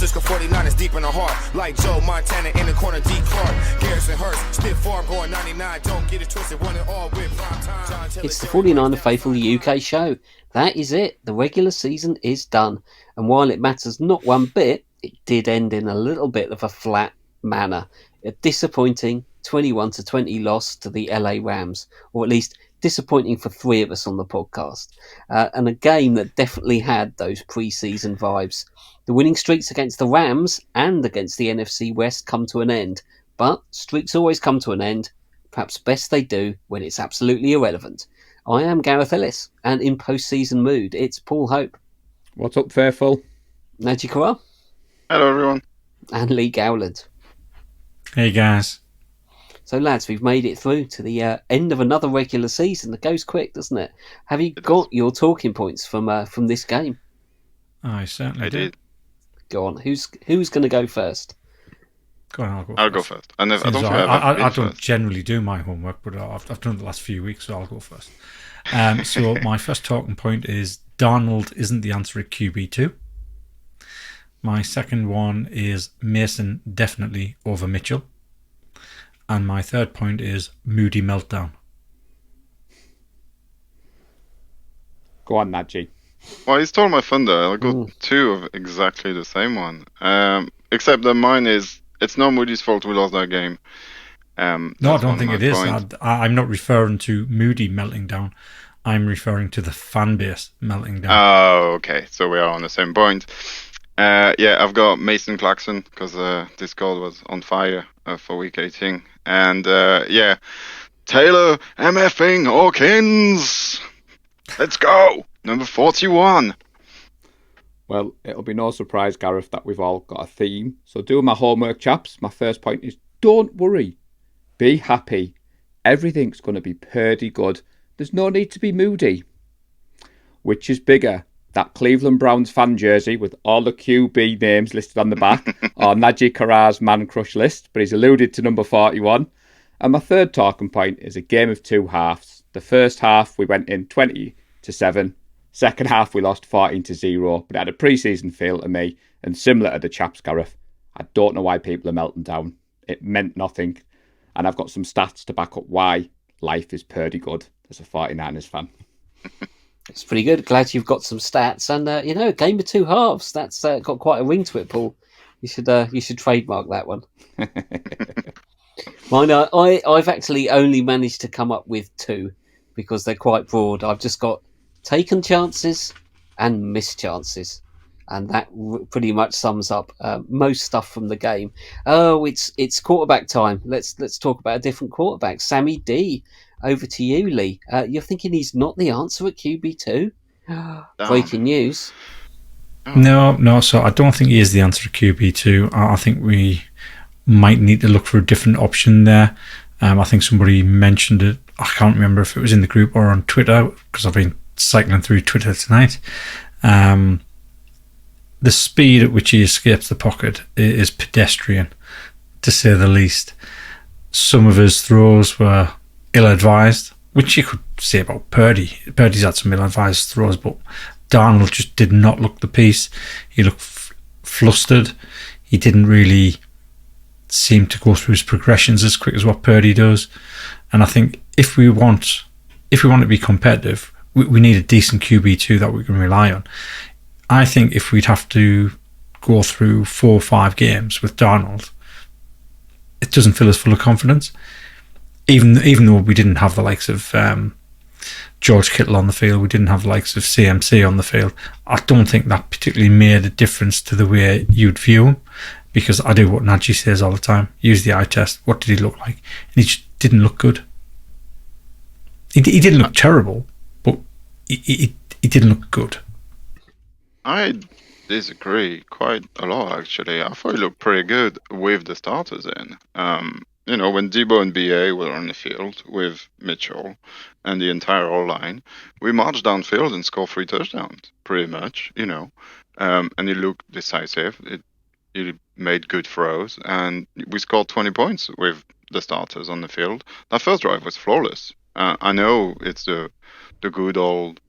Francisco 49ers deep in the heart. Like Joe Montana in the corner, D. Clark. Garrison Hurst, stiff farm going 99. Don't get it twisted, one and all with prime time. It's the 49er Faithful UK show. That is it. The regular season is done. And while it matters not one bit, it did end in a little bit of a flat manner. A disappointing 21-20 loss to the LA Rams, or at least disappointing for three of us on the podcast. And a game that definitely had those pre-season vibes. The winning streaks against the Rams and against the NFC West come to an end. But streaks always come to an end. Perhaps best they do when it's absolutely irrelevant. I am Gareth Ellis, and in post-season mood, it's Paul Hope. What's up, Faithful? Najee Karar. Hello, everyone. And Lee Gowland. Hey, guys. So, lads, we've made it through to the end of another regular season. It goes quick, doesn't it? Have you got your talking points from this game? I certainly did. Go on. Who's going to go first? Go on, I'll go first. And I don't generally do my homework, but I've done it the last few weeks, so I'll go first. So my first talking point is Darnold isn't the answer at QB2. My second one is Mason definitely over Mitchell. And my third point is Moody meltdown. Go on, Najee. Well, you stole my thunder. I'll go two of exactly the same one. Except that mine is, it's not Moody's fault we lost that game. No, I don't think it is. I'm not referring to Moody melting down. I'm referring to the fan base melting down. Oh, okay. So we are on the same point. Yeah, I've got Mason Claxton because this goal was on fire for week 18. And yeah, Taylor MFing Hawkins. Let's go. Number 41. Well, it'll be no surprise, Gareth, that we've all got a theme. So doing my homework, chaps, my first point is don't worry. Be happy. Everything's going to be pretty good. There's no need to be moody. Which is bigger? That Cleveland Browns fan jersey with all the QB names listed on the back, or Najee Karar's man crush list, but he's alluded to number 41. And my third talking point is a game of two halves. The first half we went in 20-7. Second half we lost 14-0, but it had a pre-season feel to me, and similar to the chaps, Gareth, I don't know why people are melting down. It meant nothing, and I've got some stats to back up why life is pretty good as a 49ers fan. It's pretty good. Glad you've got some stats, and a game of two halves. That's got quite a ring to it, Paul. You should trademark that one. Mine, I've actually only managed to come up with two because they're quite broad. I've just got taken chances and missed chances, and that pretty much sums up most stuff from the game. Oh, it's quarterback time. Let's talk about a different quarterback, Sammy D. Over to you, Lee. You're thinking he's not the answer at QB2? Breaking news. No. So I don't think he is the answer at QB2. I think we might need to look for a different option there. I think somebody mentioned it. I can't remember if it was in the group or on Twitter because I've been cycling through Twitter tonight. The speed at which he escapes the pocket is pedestrian, to say the least. Some of his throws were ill-advised, which you could say about Purdy. Purdy's had some ill-advised throws, but Darnold just did not look the piece. He looked flustered. He didn't really seem to go through his progressions as quick as what Purdy does. And I think if we want to be competitive, we need a decent QB2 that we can rely on. I think if we'd have to go through 4 or 5 games with Darnold, it doesn't fill us full of confidence. Even though we didn't have the likes of George Kittle on the field, we didn't have the likes of CMC on the field, I don't think that particularly made a difference to the way you'd view him, because I do what Najee says all the time, use the eye test. What did he look like? And he just didn't look good. He didn't look terrible, but he didn't look good. I disagree quite a lot, actually. I thought he looked pretty good with the starters in. When Debo and BA were on the field with Mitchell and the entire O-line, we marched downfield and scored 3 touchdowns, pretty much, and he looked decisive. He made good throws, and we scored 20 points with the starters on the field. That first drive was flawless. I know it's the good old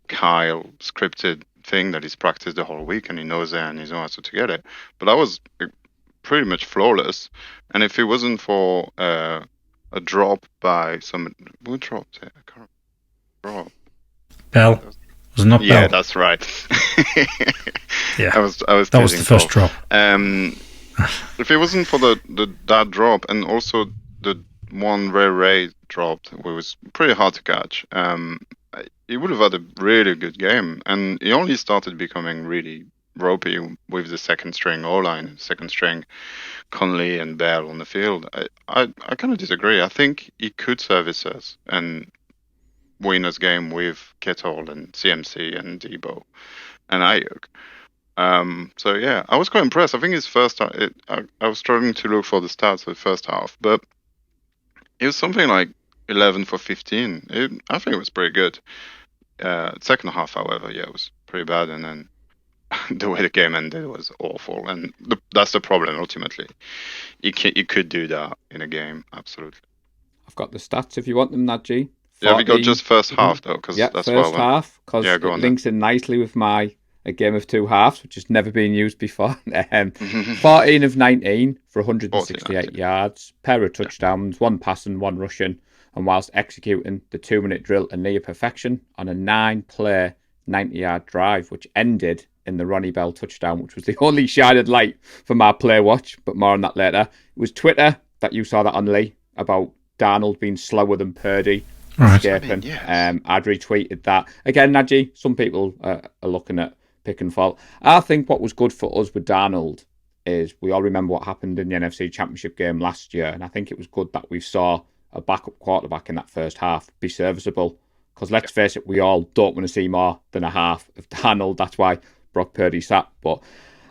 Kyle scripted thing that he's practiced the whole week and he knows it and he knows how to get it. But that was pretty much flawless. And if it wasn't for a drop by some, who dropped it? I can't drop. Bell. Was it not Yeah, Bell? that's right. Yeah. I was That was the teasing first Paul. drop. If it wasn't for that drop and also the one Ray dropped, it was pretty hard to catch. He would have had a really good game, and he only started becoming really ropey with the second string O-line, second string Conley and Bell on the field. I kind of disagree. I think he could service us and win us game with Kittle and CMC and Debo and Ayuk. So yeah, I was quite impressed. I think his first half, I was struggling to look for the stats for the first half, but it was something like 11 for 15. I think it was pretty good. Second half, however, yeah, it was pretty bad, and then the way the game ended was awful, and that's the problem. Ultimately, you could do that in a game, absolutely. I've got the stats if you want them, Nadji. Yeah, we got just first half though, because yeah, that's first half, because Yeah, it go on links in nicely with my a game of two halves, which has never been used before. 14 of 19 for 168 yards, pair of touchdowns, one passing, one rushing, and whilst executing the 2-minute drill at near perfection on a 9-play, 90-yard drive, which ended in the Ronnie Bell touchdown, which was the only shining light for my play watch, but more on that later. It was Twitter that you saw that on, Lee, about Darnold being slower than Purdy. Escaping. I mean, yes. I'd retweeted that. Again, Nadji, some people are looking at pick and fault. I think what was good for us with Darnold is we all remember what happened in the NFC Championship game last year, and I think it was good that we saw a backup quarterback in that first half be serviceable. Because let's face it, we all don't want to see more than a half of Darnold. That's why Brock Purdy sat. But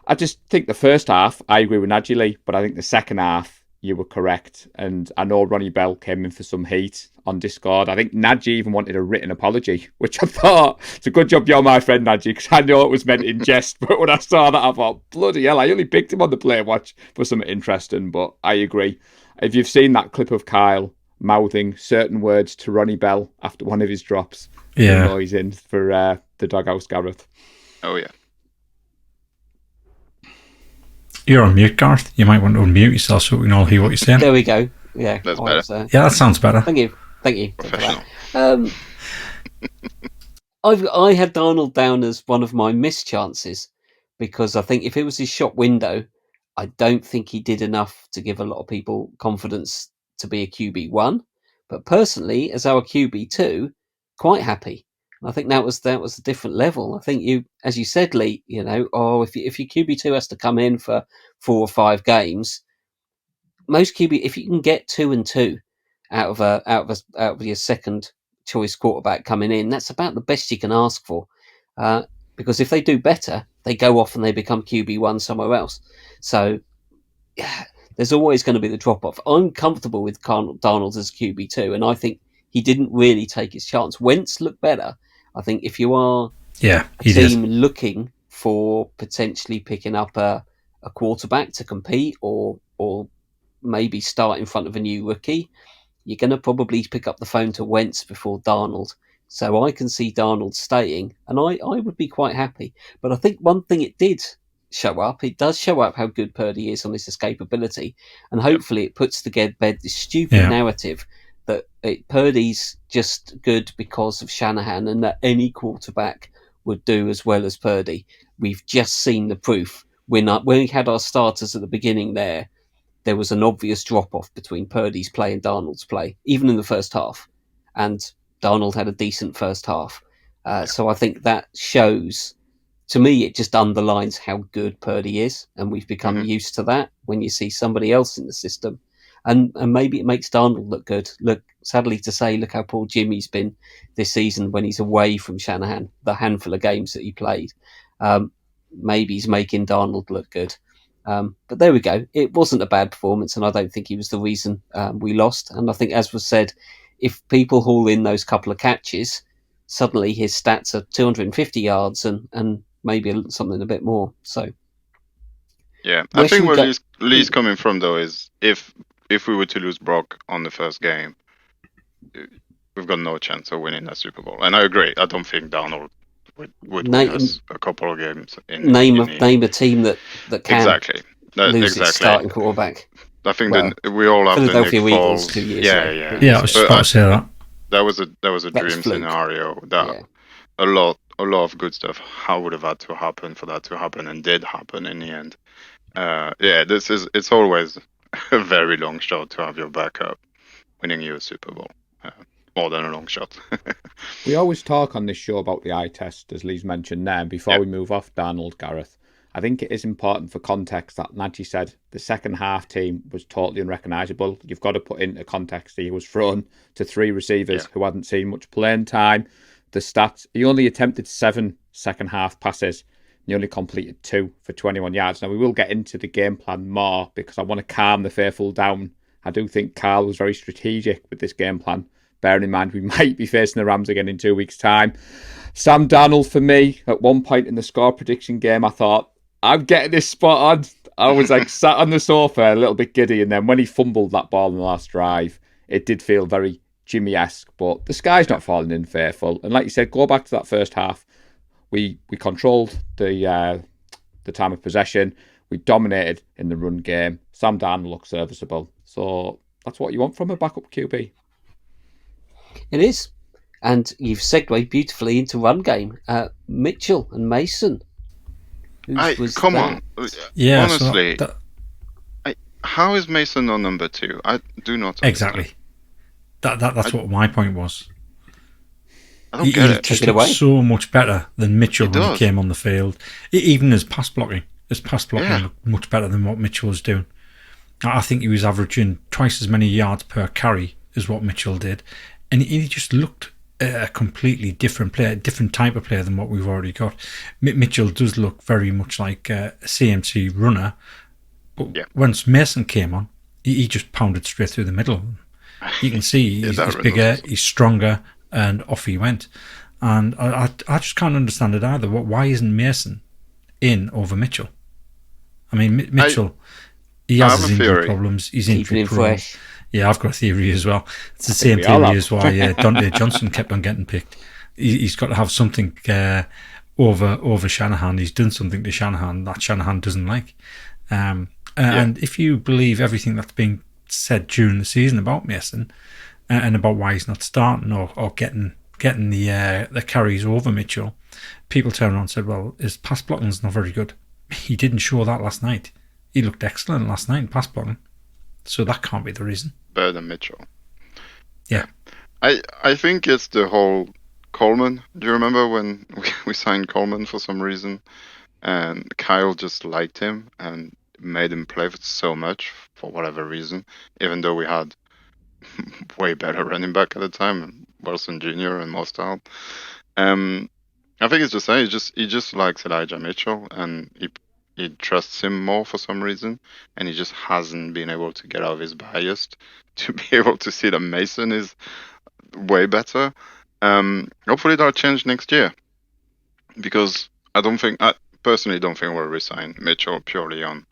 I just think the first half, I agree with Nadji Lee, but I think the second half, you were correct. And I know Ronnie Bell came in for some heat on Discord. I think Nadji even wanted a written apology, which I thought, it's a good job you're my friend, Nadji, because I know it was meant in jest. But when I saw that, I thought, bloody hell, I only picked him on the play watch for something interesting. But I agree. If you've seen that clip of Kyle mouthing certain words to Ronnie Bell after one of his drops, you know he's in for the doghouse, Gareth. Oh, yeah. You're on mute, Gareth. You might want to unmute yourself so we can all hear what you're saying. There we go. Yeah, that's better. Yeah, that sounds better. Thank you. Professional. I had Darnold down as one of my missed chances because I think if it was his shot window, I don't think he did enough to give a lot of people confidence to be a QB1. But personally, as our QB2, quite happy. I think that was a different level. I think you, as you said, Lee, if your QB2 has to come in for 4 or 5 games, most QB, if you can get 2 and 2 out of your second choice quarterback coming in, that's about the best you can ask for. Because if they do better, they go off and they become QB1 somewhere else. So yeah, there's always going to be the drop off. I'm comfortable with Darnold as QB2, and I think he didn't really take his chance. Wentz looked better. I think if you are a team looking for potentially picking up a quarterback to compete or maybe start in front of a new rookie, you're going to probably pick up the phone to Wentz before Darnold. So I can see Darnold staying, and I would be quite happy. But I think one thing it does show up how good Purdy is on his escapability, and hopefully it puts to bed this stupid narrative that Purdy's just good because of Shanahan and that any quarterback would do as well as Purdy. We've just seen the proof. When we had our starters at the beginning there was an obvious drop-off between Purdy's play and Darnold's play, even in the first half. And Darnold had a decent first half. So I think that shows, to me, it just underlines how good Purdy is. And we've become used to that when you see somebody else in the system. And maybe it makes Darnold look good. Look, sadly to say, look how poor Jimmy's been this season when he's away from Shanahan, the handful of games that he played. Maybe he's making Darnold look good. But there we go. It wasn't a bad performance, and I don't think he was the reason we lost. And I think, as was said, if people haul in those couple of catches, suddenly his stats are 250 yards and maybe something a bit more. So, yeah, I think where Lee's coming from, though, is if we were to lose Brock on the first game, we've got no chance of winning that Super Bowl. And I agree. I don't think Darnold would win Name- us a couple of games. In Name the- a team that can Exactly. lose its starting quarterback. I think Well, that we all have the Nick Philadelphia Eagles Foles. 2 years Yeah, ago. yeah. Yeah, I was just about to say that. That was a That was dream fluke. scenario that Yeah. a lot of good stuff would have had to happen for that to happen, and did happen in the end. It's always a very long shot to have your backup winning you a Super Bowl. More than a long shot. We always talk on this show about the eye test, as Lee's mentioned there. And before we move off Darnold, Gareth, I think it is important for context that Nagy said the second half team was totally unrecognisable. You've got to put into context he was thrown to 3 receivers who hadn't seen much playing time. The stats, he only attempted 7 second half passes. And he only completed 2 for 21 yards. Now, we will get into the game plan more because I want to calm the faithful down. I do think Carl was very strategic with this game plan. Bearing in mind, we might be facing the Rams again in 2 weeks' time. Sam Darnold, for me, at one point in the score prediction game, I thought, I'm getting this spot on. I was like sat on the sofa, a little bit giddy. And then when he fumbled that ball in the last drive, it did feel very Jimmy-esque. But the sky's not falling in, faithful. And like you said, go back to that first half. We controlled the time of possession. We dominated in the run game. Sam Darnold looked serviceable. So that's what you want from a backup QB. It is. And you've segued beautifully into run game. Mitchell and Mason. Come on. Yeah, honestly, so how is Mason on number 2? I do not exactly. That's what my point was. I don't get it. Just looked so much better than Mitchell when he came on the field. Even his pass blocking looked much better than what Mitchell was doing. I think he was averaging twice as many yards per carry as what Mitchell did, and he just looked a completely different player, a different type of player than what we've already got. Mitchell does look very much like a CMC runner, but once Mason came on, he just pounded straight through the middle. You can see he's bigger, he's stronger, and off he went. And I just can't understand it either. Why isn't Mason in over Mitchell? I mean, Mitchell, he has his injury problems. He's injury prone. Yeah, I've got a theory as well. It's the same theory as why Dante Johnson kept on getting picked. He's got to have something over Shanahan. He's done something to Shanahan that Shanahan doesn't like. And if you believe everything that's being said during the season about Mason and about why he's not starting or getting the carries over Mitchell, people turn around and said, well, his pass blocking's not very good. He didn't show that last night. He looked excellent last night in pass blocking. So that can't be the reason. Better than Mitchell. Yeah. I think it's the whole Coleman. Do you remember when we signed Coleman for some reason? And Kyle just liked him and made him play so much for whatever reason, even though we had way better running back at the time, Wilson Jr. and Mostard. I think it's just that he just likes Elijah Mitchell, and he trusts him more for some reason, and he just hasn't been able to get out of his bias to be able to see that Mason is way better. Hopefully that'll change next year, because I personally don't think we'll resign Mitchell purely on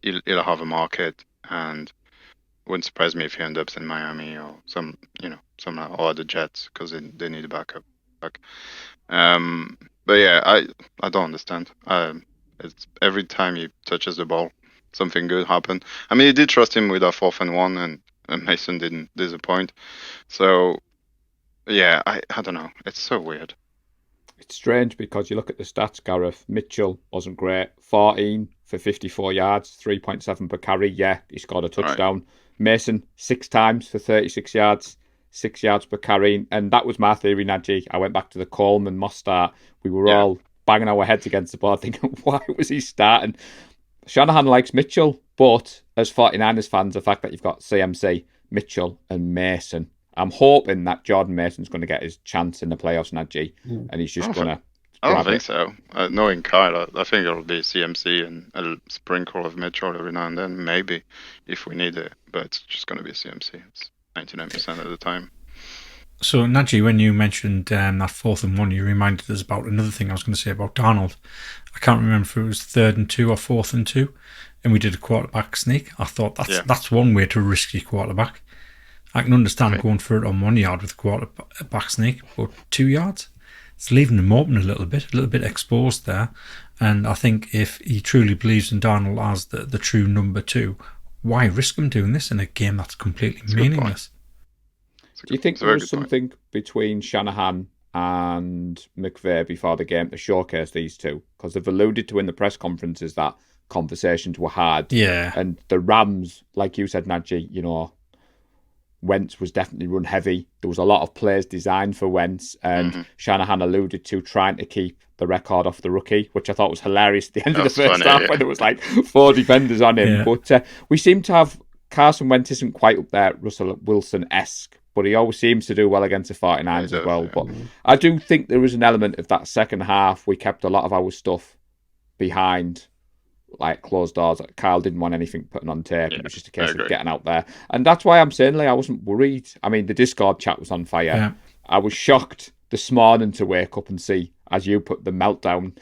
he'll have a market, and wouldn't surprise me if he ends up in Miami or some or the Jets, because they need a backup. But yeah, I don't understand. It's every time he touches the ball, something good happened. I mean, he did trust him with a 4th and 1, and Mason didn't disappoint. So yeah, I don't know. It's so weird. It's strange because you look at the stats, Gareth. Mitchell wasn't great. 14 for 54 yards, 3.7 per carry. Yeah, he scored a touchdown. Right. Mason, 6 times for 36 yards, 6 yards per carry. And that was my theory, Nagy. I went back to the Coleman Mostard. We were all banging our heads against the board thinking, why was he starting? Shanahan likes Mitchell, but as 49ers fans, the fact that you've got CMC, Mitchell and Mason, I'm hoping that Jordan Mason's going to get his chance in the playoffs, Nagy, and he's just going to... I don't think so. Knowing Kyle, I think it'll be CMC and a sprinkle of Mitchell every now and then, maybe, if we need it. But it's just going to be CMC. It's 99% of the time. So, Nagy, when you mentioned that 4th and 1, you reminded us about another thing I was going to say about Darnold. I can't remember if it was 3rd and 2 or 4th and 2, and we did a quarterback sneak. I thought that's one way to risk your quarterback. I can understand going for it on 1 yard with a quarterback sneak, but 2 yards? it's leaving him open a little bit exposed there. And I think if he truly believes in Darnold as the true number 2, why risk him doing this in a game that's completely meaningless? Do you think there was something between Shanahan and McVay before the game to showcase these two? Because they've alluded to in the press conferences that conversations were had. Yeah. And the Rams, like you said, Nadji, Wentz was definitely run heavy. There was a lot of plays designed for Wentz, and Shanahan alluded to trying to keep the record off the rookie, which I thought was hilarious at the end of the first half when there was like 4 defenders on him. Yeah. But we seem to have Carson Wentz isn't quite up there Russell Wilson-esque, but he always seems to do well against the 49ers as well. Yeah. But I do think there was an element of that second half. We kept a lot of our stuff behind like closed doors. Kyle didn't want anything put on tape. It was just a case of getting out there. And that's why I'm saying, I wasn't worried. I mean, the Discord chat was on fire. Yeah. I was shocked this morning to wake up and see, as you put, the meltdown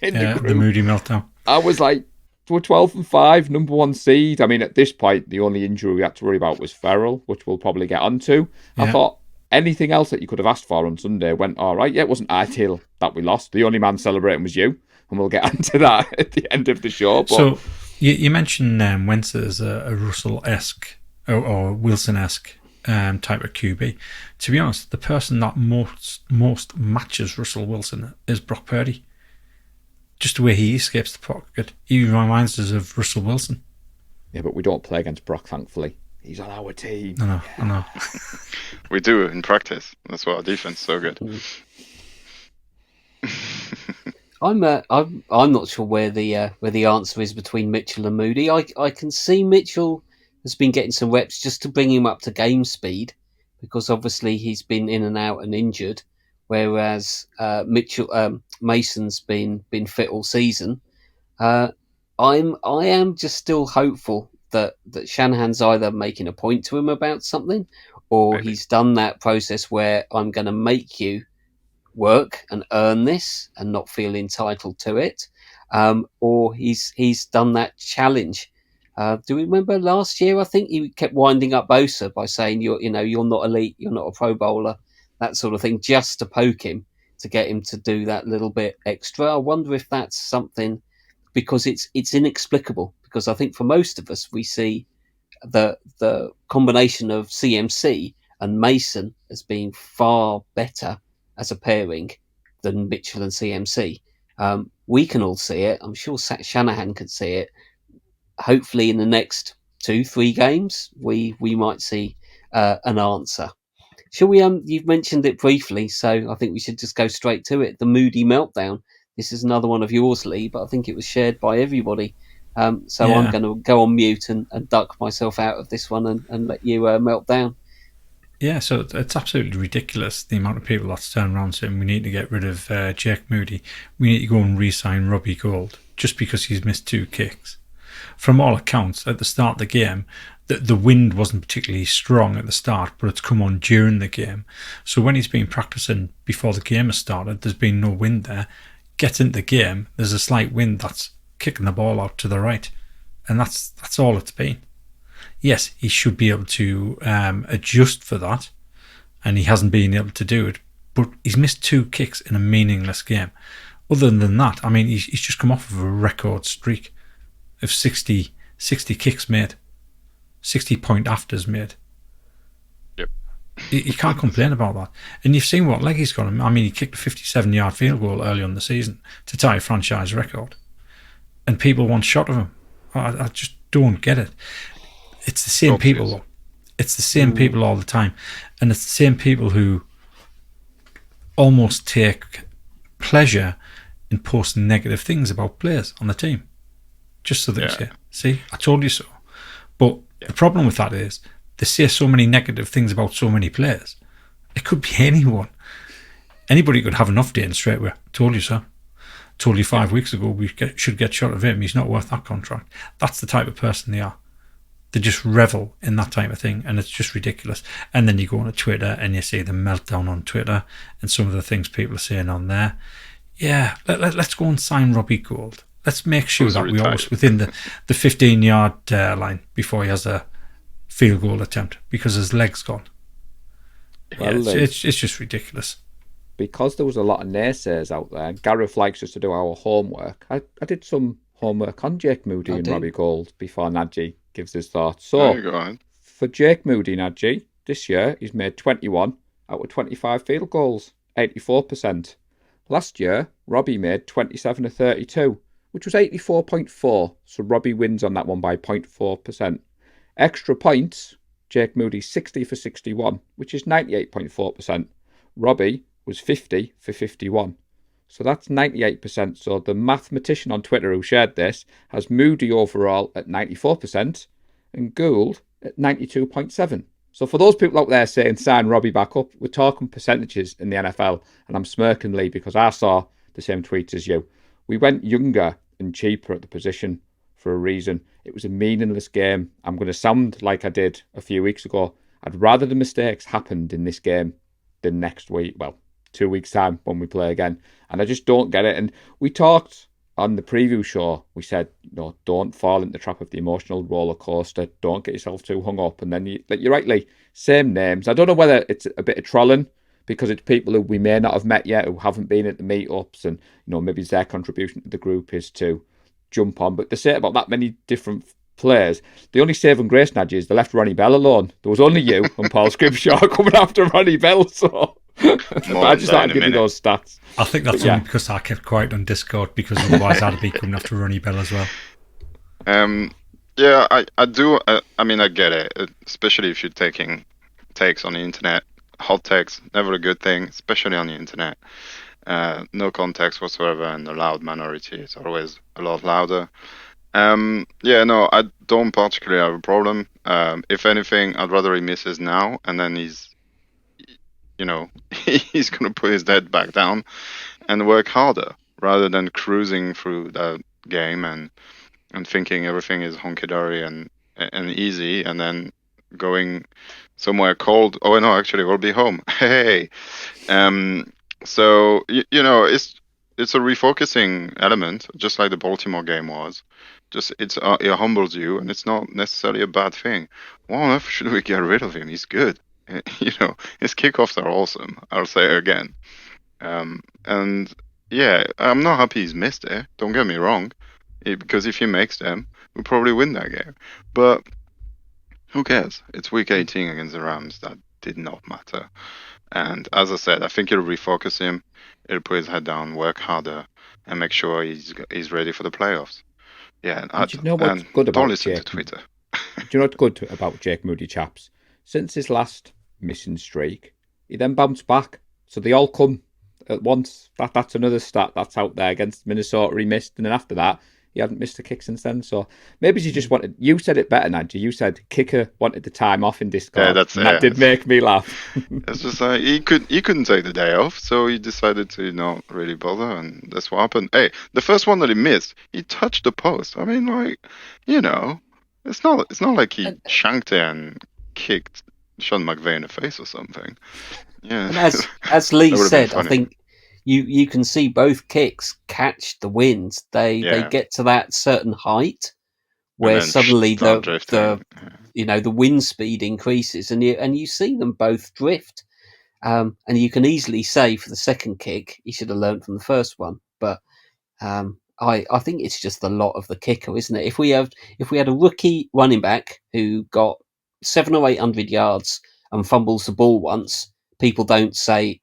in the group. The moody meltdown. I was like, we're 12-5, number 1 seed. I mean, at this point, the only injury we had to worry about was Ferrell, which we'll probably get onto. Yeah. I thought anything else that you could have asked for on Sunday went all right. Yeah, it wasn't ideal that we lost. The only man celebrating was you. And we'll get onto that at the end of the show. But... So you mentioned Wentz as a Russell-esque or Wilson-esque type of QB. To be honest, the person that most matches Russell Wilson is Brock Purdy. Just the way he escapes the pocket, he reminds us of Russell Wilson. Yeah, but we don't play against Brock, thankfully. He's on our team. I know. We do in practice. That's why our defense is so good. I'm not sure where the answer is between Mitchell and Moody. I can see Mitchell has been getting some reps just to bring him up to game speed, because obviously he's been in and out and injured, whereas Mason's been fit all season. I am just still hopeful that Shanahan's either making a point to him about something, or he's done that process where I'm going to make you work and earn this and not feel entitled to it, or he's done that challenge. Do we remember last year? I think he kept winding up Bosa by saying you're not elite, you're not a Pro Bowler, that sort of thing, just to poke him, to get him to do that little bit extra. I wonder if that's something, because it's inexplicable. Because I think for most of us, we see the combination of CMC and Mason as being far better as a pairing than Mitchell and CMC. We can all see it. I'm sure Shanahan can see it. Hopefully in the next 2-3 games, we might see an answer. Shall we? You've mentioned it briefly, so I think we should just go straight to it. The Moody meltdown. This is another one of yours, Lee, but I think it was shared by everybody. I'm going to go on mute and duck myself out of this one and let you melt down. Yeah, so it's absolutely ridiculous, the amount of people that's turned around saying we need to get rid of Jake Moody. We need to go and re-sign Robbie Gould just because he's missed 2 kicks. From all accounts, at the start of the game, the wind wasn't particularly strong at the start, but it's come on during the game. So when he's been practicing before the game has started, there's been no wind there. Gets into the game, there's a slight wind that's kicking the ball out to the right. And that's all it's been. Yes, he should be able to adjust for that, and he hasn't been able to do it. But he's missed 2 kicks in a meaningless game. Other than that, I mean, he's just come off of a record streak of 60 kicks made, 60-point afters made. Yep. You can't complain about that. And you've seen what leg he's got. I mean, he kicked a 57-yard field goal early on the season to tie a franchise record, and people want a shot of him. I just don't get it. It's the same people, though. It's the same people all the time. And it's the same people who almost take pleasure in posting negative things about players on the team. Just so they say, see, I told you so. But the problem with that is they say so many negative things about so many players. It could be anyone. Anybody could have an off day and straight away, told you so. Told you 5 weeks ago we should get shot of him. He's not worth that contract. That's the type of person they are. They just revel in that type of thing, and it's just ridiculous. And then you go on to Twitter and you see the meltdown on Twitter and some of the things people are saying on there. Yeah, let's go and sign Robbie Gould. Let's make sure that we're always within the 15-yard line before he has a field goal attempt, because his leg's gone. Yeah, it's just ridiculous. because there was a lot of naysayers out there, and Gareth likes us to do our homework, I did some homework on Jake Moody and Robbie Gould before Nadji gives his thoughts. So, There you go. for Jake Moody, Nadji, this year he's made 21 out of 25 field goals, 84%. Last year, Robbie made 27 of 32, which was 84.4, so Robbie wins on that one by 0.4%. Extra points, Jake Moody 60 for 61, which is 98.4%. Robbie was 50 for 51. So that's 98%. So the mathematician on Twitter who shared this has Moody overall at 94% and Gould at 92.7%. So for those people out there saying sign Robbie back up, we're talking percentages in the NFL, and I'm smirking, Lee, because I saw the same tweets as you. We went younger and cheaper at the position for a reason. It was a meaningless game. I'm going to sound like I did a few weeks ago. I'd rather the mistakes happened in this game than next week. Well, 2 weeks' time when we play again. And I just don't get it. And we talked on the preview show, we said, don't fall into the trap of the emotional roller coaster. Don't get yourself too hung up. And then, you're right, Lee, same names. I don't know whether it's a bit of trolling because it's people who we may not have met yet, who haven't been at the meetups, and maybe their contribution to the group is to jump on. But to say about that many different players, the only saving grace, Nadji, is they left Ronnie Bell alone. There was only you and Paul Scribshaw coming after Ronnie Bell, so I just had to give you those stats. I think that's only because I kept quiet on Discord, because otherwise I'd be coming after Ronnie Bell as well. Yeah, I do. I mean, I get it, especially if you're taking takes on the internet. Hot takes, never a good thing, especially on the internet. No context whatsoever, and the loud minority is always a lot louder. I don't particularly have a problem. If anything, I'd rather he misses now, and then he's he's going to put his head back down and work harder rather than cruising through the game and thinking everything is honky-dory and easy, and then going somewhere cold. Oh no, actually we'll be home. Hey. So it's a refocusing element, just like the Baltimore game was. Just it humbles you, and it's not necessarily a bad thing. Why on earth should we get rid of him? He's good. His kickoffs are awesome. I'll say it again. And yeah, I'm not happy he's missed it. Don't get me wrong, because if he makes them, we'll probably win that game. But who cares? It's week 18 against the Rams. That did not matter. And as I said, I think it'll refocus him. It'll put his head down, work harder, and make sure he's ready for the playoffs. Yeah, do you know what's good about don't listen Jake? to Twitter. Do you know what's good about Jake Moody, chaps? Since his last missing streak, he then bounced back. So they all come at once. That's another stat that's out there. Against Minnesota, he missed, and then after that, he hadn't missed a kick since then. So maybe he just wanted. You said it better, Nadji. You said kicker wanted the time off in Discord. Yeah, that did make me laugh. It's just like he couldn't take the day off, so he decided to not really bother, and that's what happened. Hey, the first one that he missed, he touched the post. I mean, it's not like he shanked it and kicked Sean McVay in the face or something. Yeah. And as Lee said, I think you can see both kicks catch the wind. They get to that certain height where suddenly the wind speed increases, and you see them both drift. And you can easily say for the second kick he should have learned from the first one. But I think it's just the lot of the kicker, isn't it? If we had a rookie running back who got 700 or 800 yards and fumbles the ball once, people don't say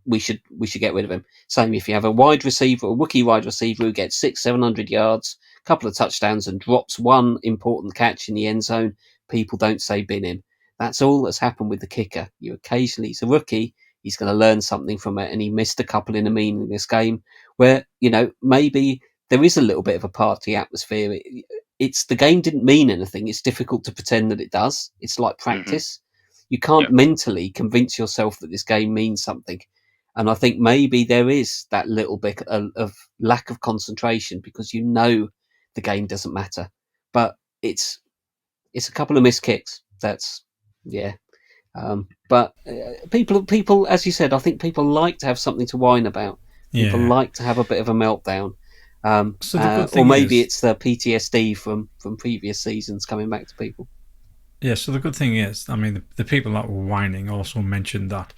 we should get rid of him. Same if you have a rookie wide receiver who gets 600-700 yards, a couple of touchdowns, and drops one important catch in the end zone, people don't say bin him. That's all that's happened with the kicker. He's a rookie, he's going to learn something from it, and he missed a couple in a meaningless game where maybe there is a little bit of a party atmosphere. It's the game didn't mean anything. It's difficult to pretend that it does. It's like practice. Mm-hmm. You can't mentally convince yourself that this game means something. And I think maybe there is that little bit of lack of concentration because the game doesn't matter. But it's a couple of missed kicks. That's but people, as you said, I think people like to have something to whine about. People like to have a bit of a meltdown. Or maybe it's the PTSD from previous seasons coming back to people. Yeah, so the good thing is, I mean, the people that were whining also mentioned that,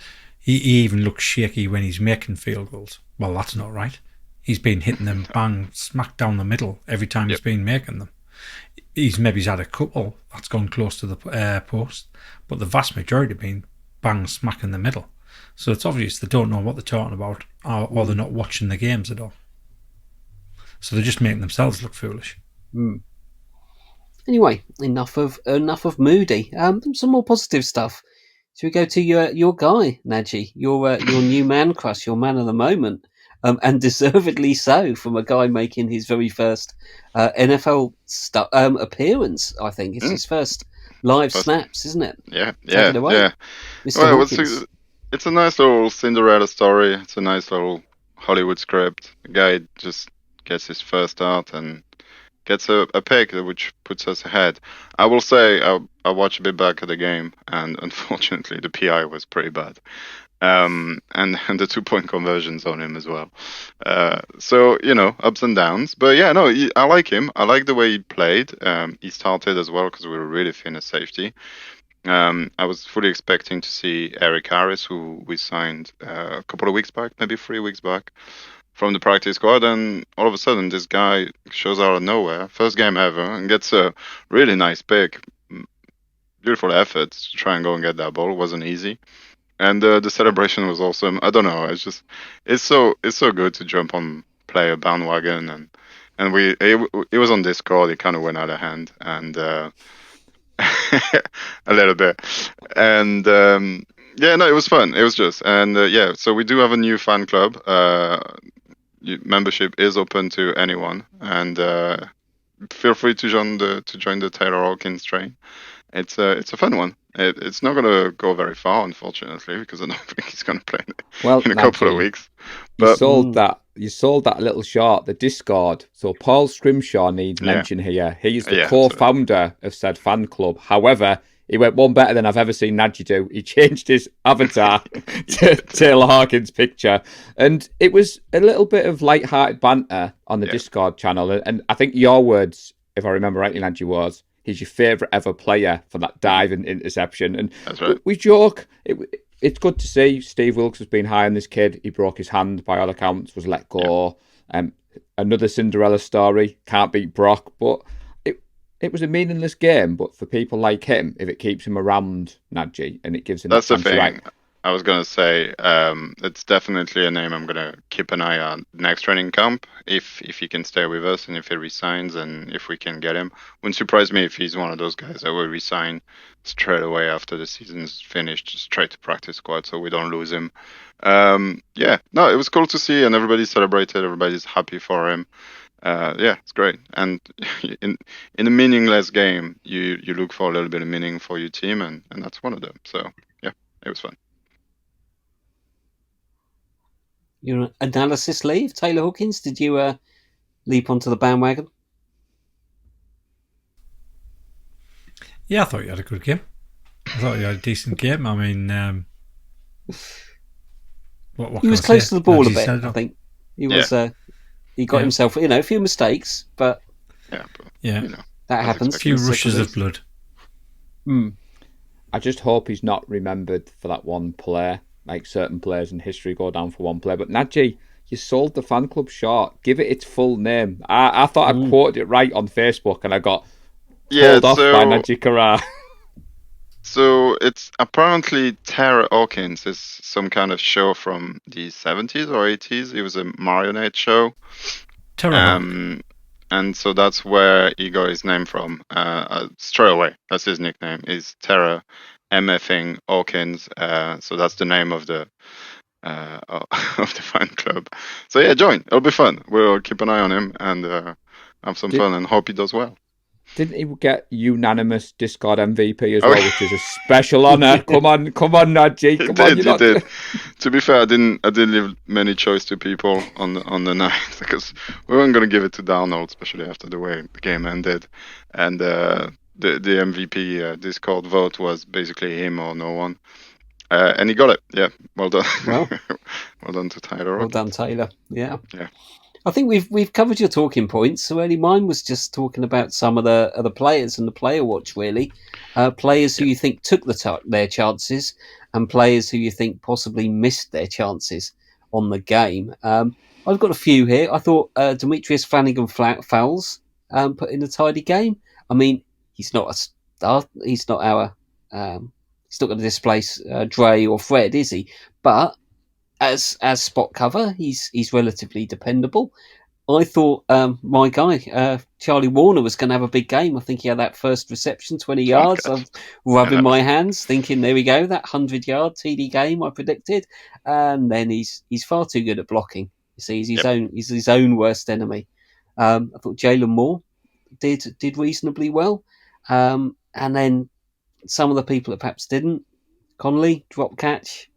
He even looks shaky when he's making field goals. Well, that's not right. He's been hitting them bang, smack down the middle every time he's been making them. He's had a couple that's gone close to the post, but the vast majority have been bang, smack in the middle. So it's obvious they don't know what they're talking about, or they're not watching the games at all. So they're just making themselves look foolish. Anyway, enough of Moody. Some more positive stuff. Should we go to your guy, Nadji? Your new man crush, your man of the moment, and deservedly so, from a guy making his very first NFL appearance. I think it's his first live snaps, isn't it? Yeah, Take it away, yeah. Mr. Well, Hawkins. it's a nice little Cinderella story. It's a nice little Hollywood script. The guy just gets his first start and gets a pick, which puts us ahead. I will say I watched a bit back at the game, and unfortunately the PI was pretty bad, and the 2-point conversions on him as well. So ups and downs, but yeah, no, I like him. I like the way he played. He started as well because we were really thin at safety. I was fully expecting to see Eric Harris, who we signed a couple of weeks back, maybe 3 weeks back, from the practice squad, and all of a sudden this guy shows out of nowhere, first game ever, and gets a really nice pick. Beautiful effort to try and go and get that ball. It wasn't easy, and the celebration was awesome. I don't know, it's so good to jump on player bandwagon, and it was on Discord. It kind of went out of hand, and a little bit, and yeah, no, it was fun. It was just, and yeah, so we do have a new fan club. Membership is open to anyone, and feel free to join the Taylor Hawkins train. It's a fun one. It's not going to go very far, unfortunately, because I don't think he's going to play in a couple of weeks. But you sold that little short, the Discord. So Paul Scrimshaw needs mention here. He's the co-founder of said fan club. However, he went one better than I've ever seen Nadji do. He changed his avatar to Taylor Hawkins' picture. And it was a little bit of light-hearted banter on the Discord channel. And I think your words, if I remember rightly, Nadji, was he's your favourite ever player for that dive and interception. And that's right. We joke. It's good to see Steve Wilkes has been high on this kid. He broke his hand by all accounts, was let go. Another Cinderella story. Can't beat Brock. But it was a meaningless game, but for people like him, if it keeps him around Nadji and it gives him that's the thing. I was going to say it's definitely a name I'm going to keep an eye on next training camp if he can stay with us and if he resigns and if we can get him. Wouldn't surprise me if he's one of those guys that will resign straight away after the season's finished, straight to practice squad so we don't lose him. Yeah, no, it was cool to see, and everybody celebrated. Everybody's happy for him. Yeah, it's great. And in a meaningless game, you look for a little bit of meaning for your team, and that's one of them. So yeah, it was fun. Your analysis leave, Taylor Hawkins, did you leap onto the bandwagon? Yeah, I thought you had a good game. I thought you had a decent game. I mean, what he was close to the ball a bit, I think. He was. He got himself, a few mistakes, but that happens. A few rushes of blood. I just hope he's not remembered for that one play. Like certain players in history go down for one play. But Nadji, you sold the fan club short. Give it its full name. I thought I quoted it right on Facebook, and I got told off by Nadji Carrar. So it's apparently Tara Hawkins is some kind of show from the 70s or 80s. It was a marionette show. And so that's where he got his name from. Straight away, that's his nickname, is Tara MFing Hawkins. So that's the name of the fan club. So yeah, join. It'll be fun. We'll keep an eye on him and have some fun and hope he does well. Didn't he get unanimous Discord MVP as well, which is a special honour? Come on, Nadji. He did. To be fair, I didn't leave many choice to people on the night because we weren't going to give it to Darnold, especially after the way the game ended. And the MVP Discord vote was basically him or no one. And he got it. Yeah, well done. Well done to Taylor. Well done, Taylor. Yeah. I think we've covered your talking points. So really, mine was just talking about some of the players and the player watch. Really, players who you think took their chances, and players who you think possibly missed their chances on the game. I've got a few here. I thought Demetrius Flanagan-Fowles put in a tidy game. I mean, he's not a star. He's not our. He's not going to displace Dre or Fred, is he? But as spot cover, he's relatively dependable. I thought my guy, Charlie Warner, was going to have a big game. I think he had that first reception, 20 yards. I'm rubbing my hands, thinking, there we go, that 100-yard TD game I predicted. And then he's far too good at blocking. You see, he's his own worst enemy. I thought Jalen Moore did reasonably well. And then some of the people that perhaps didn't. Connolly, drop catch.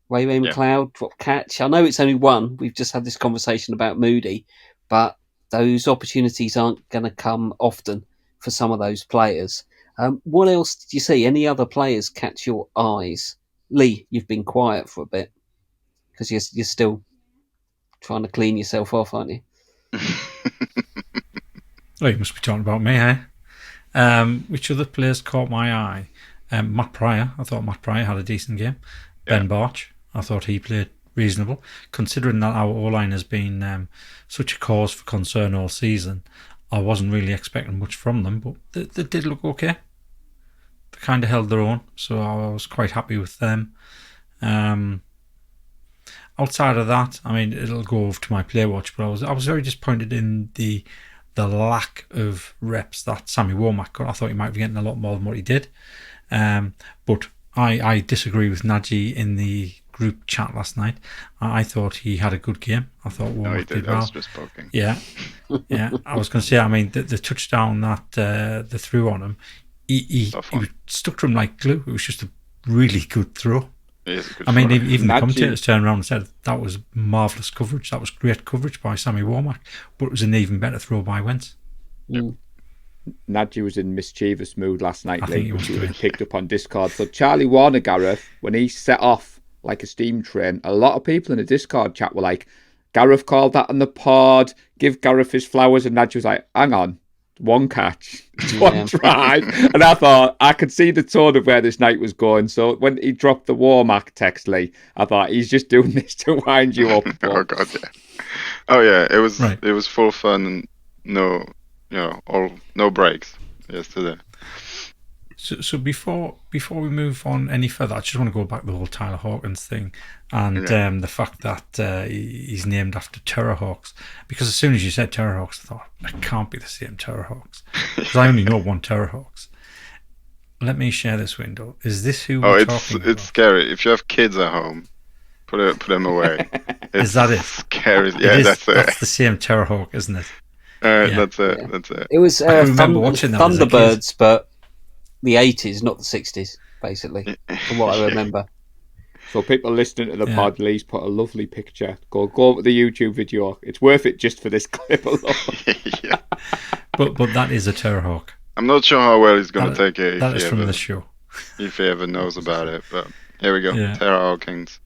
Ray McLeod, drop catch. I know it's only one. We've just had this conversation about Moody, but those opportunities aren't going to come often for some of those players. What else did you see? Any other players catch your eyes? Lee, you've been quiet for a bit because you're still trying to clean yourself off, aren't you? Oh, you must be talking about me, eh? Which other players caught my eye? Matt Pryor. I thought Matt Pryor had a decent game. Ben Barch. I thought he played reasonable, considering that our O-line has been such a cause for concern all season. I wasn't really expecting much from them, but they did look okay. They kind of held their own, so I was quite happy with them. Outside of that, I mean, it'll go over to my play watch, but I was very disappointed in the lack of reps that Sammy Womack got. I thought he might be getting a lot more than what he did. But I disagree with Najee in the group chat last night. I thought he had a good game. I thought Womack did well. I was just poking. Yeah. I was going to say, I mean, the touchdown that they threw on him, he was stuck to him like glue. It was just a really good throw. I mean, even the commentators turned around and said that was marvellous coverage. That was great coverage by Sammy Womack, but it was an even better throw by Wentz. Mm. Najee was in mischievous mood last night, which he picked up on Discord. So Charlie Warner, Gareth, when he set off like a steam train, a lot of people in the Discord chat were like, Gareth called that on the pod, give Gareth his flowers, and Najee was like, hang on, one catch, one try. And I thought, I could see the tone of where this night was going. So when he dropped the Warmack text, Lee, I thought, he's just doing this to wind you up. Oh, God, yeah. Oh, yeah, it was full fun and no breaks yesterday. So before we move on any further, I just want to go back to the whole Tyler Hawkins thing and the fact that he's named after Terrorhawks. Because as soon as you said Terrorhawks, I thought, it can't be the same Terrorhawks. Because I only know one Terrorhawks. Let me share this window. Is this who we're talking about? It's scary. If you have kids at home, put them away. Is that it? Scary. Yeah, that's it. That's the same Terrorhawk, isn't it? That's it. That's it. It was I remember watching that Thunderbirds, but the 80s, not the 60s, basically, from what I remember. So people listening to the pod, Lee's put a lovely picture. Go over the YouTube video. It's worth it just for this clip alone. Yeah. But that is a Terrorhawk. I'm not sure how well he's going to take it. That is from the show. If he ever knows about it. But here we go. Yeah. Terrorhawkings.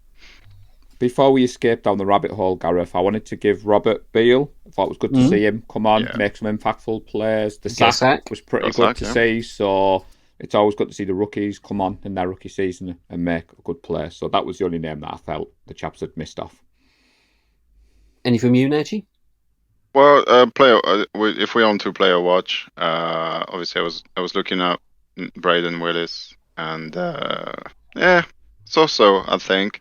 Before we escape down the rabbit hole, Gareth, I wanted to give Robert Beale. I thought it was good to see him come on, make some impactful plays. The sack was pretty good to see, so it's always good to see the rookies come on in their rookie season and make a good play. So that was the only name that I felt the chaps had missed off. Any from you, Najee? Well, if we're on to player watch, obviously I was looking at Braden Willis and so I think.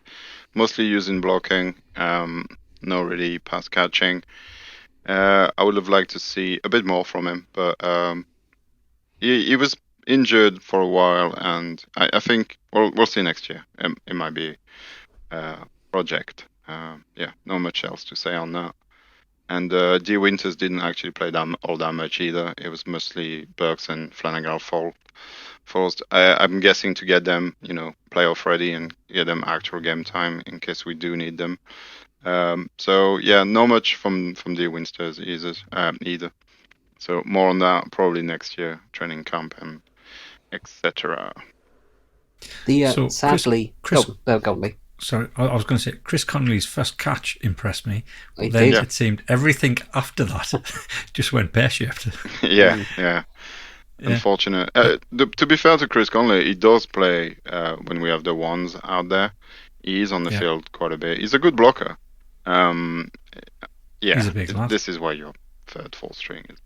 Mostly using blocking, no really pass catching. I would have liked to see a bit more from him, but he was injured for a while, and I think we'll see next year. It might be a project. Not much else to say on that. And D. Winters didn't actually play all that much either. It was mostly Burks and Flanagan forced. I'm guessing to get them, playoff ready and get them actual game time in case we do need them. Not much from D. Winters either. So more on that probably next year, training camp and etc. Sadly, Chris, go on, Lee. Sorry, I was going to say Chris Connolly's first catch impressed me. It then did. it seemed everything after that just went pear-shaped. Yeah. unfortunate. To be fair to Chris Conley, he does play when we have the ones out there. He is on the field quite a bit. He's a good blocker. He's a big lad. This is why your third, fourth string is.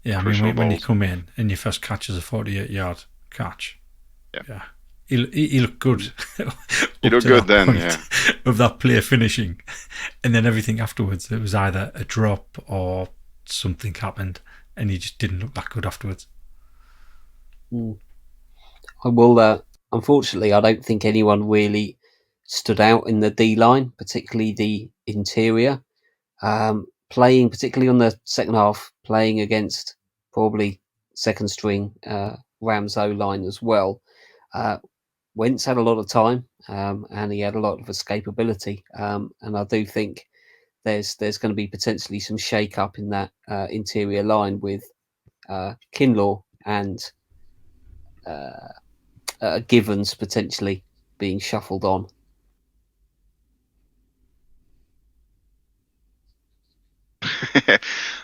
Yeah, I mean, when you come in and your first catch is a 48-yard catch. Yeah. He looked good. He looked good then, yeah. Of that play finishing. And then everything afterwards, it was either a drop or something happened, and he just didn't look that good afterwards. I will, unfortunately, I don't think anyone really stood out in the D-line, particularly the interior. Playing, particularly on the second half, playing against probably second string Rams O-line as well. Wentz had a lot of time, and he had a lot of escapability. And I do think there's going to be potentially some shake-up in that interior line with Kinlaw and Givens potentially being shuffled on.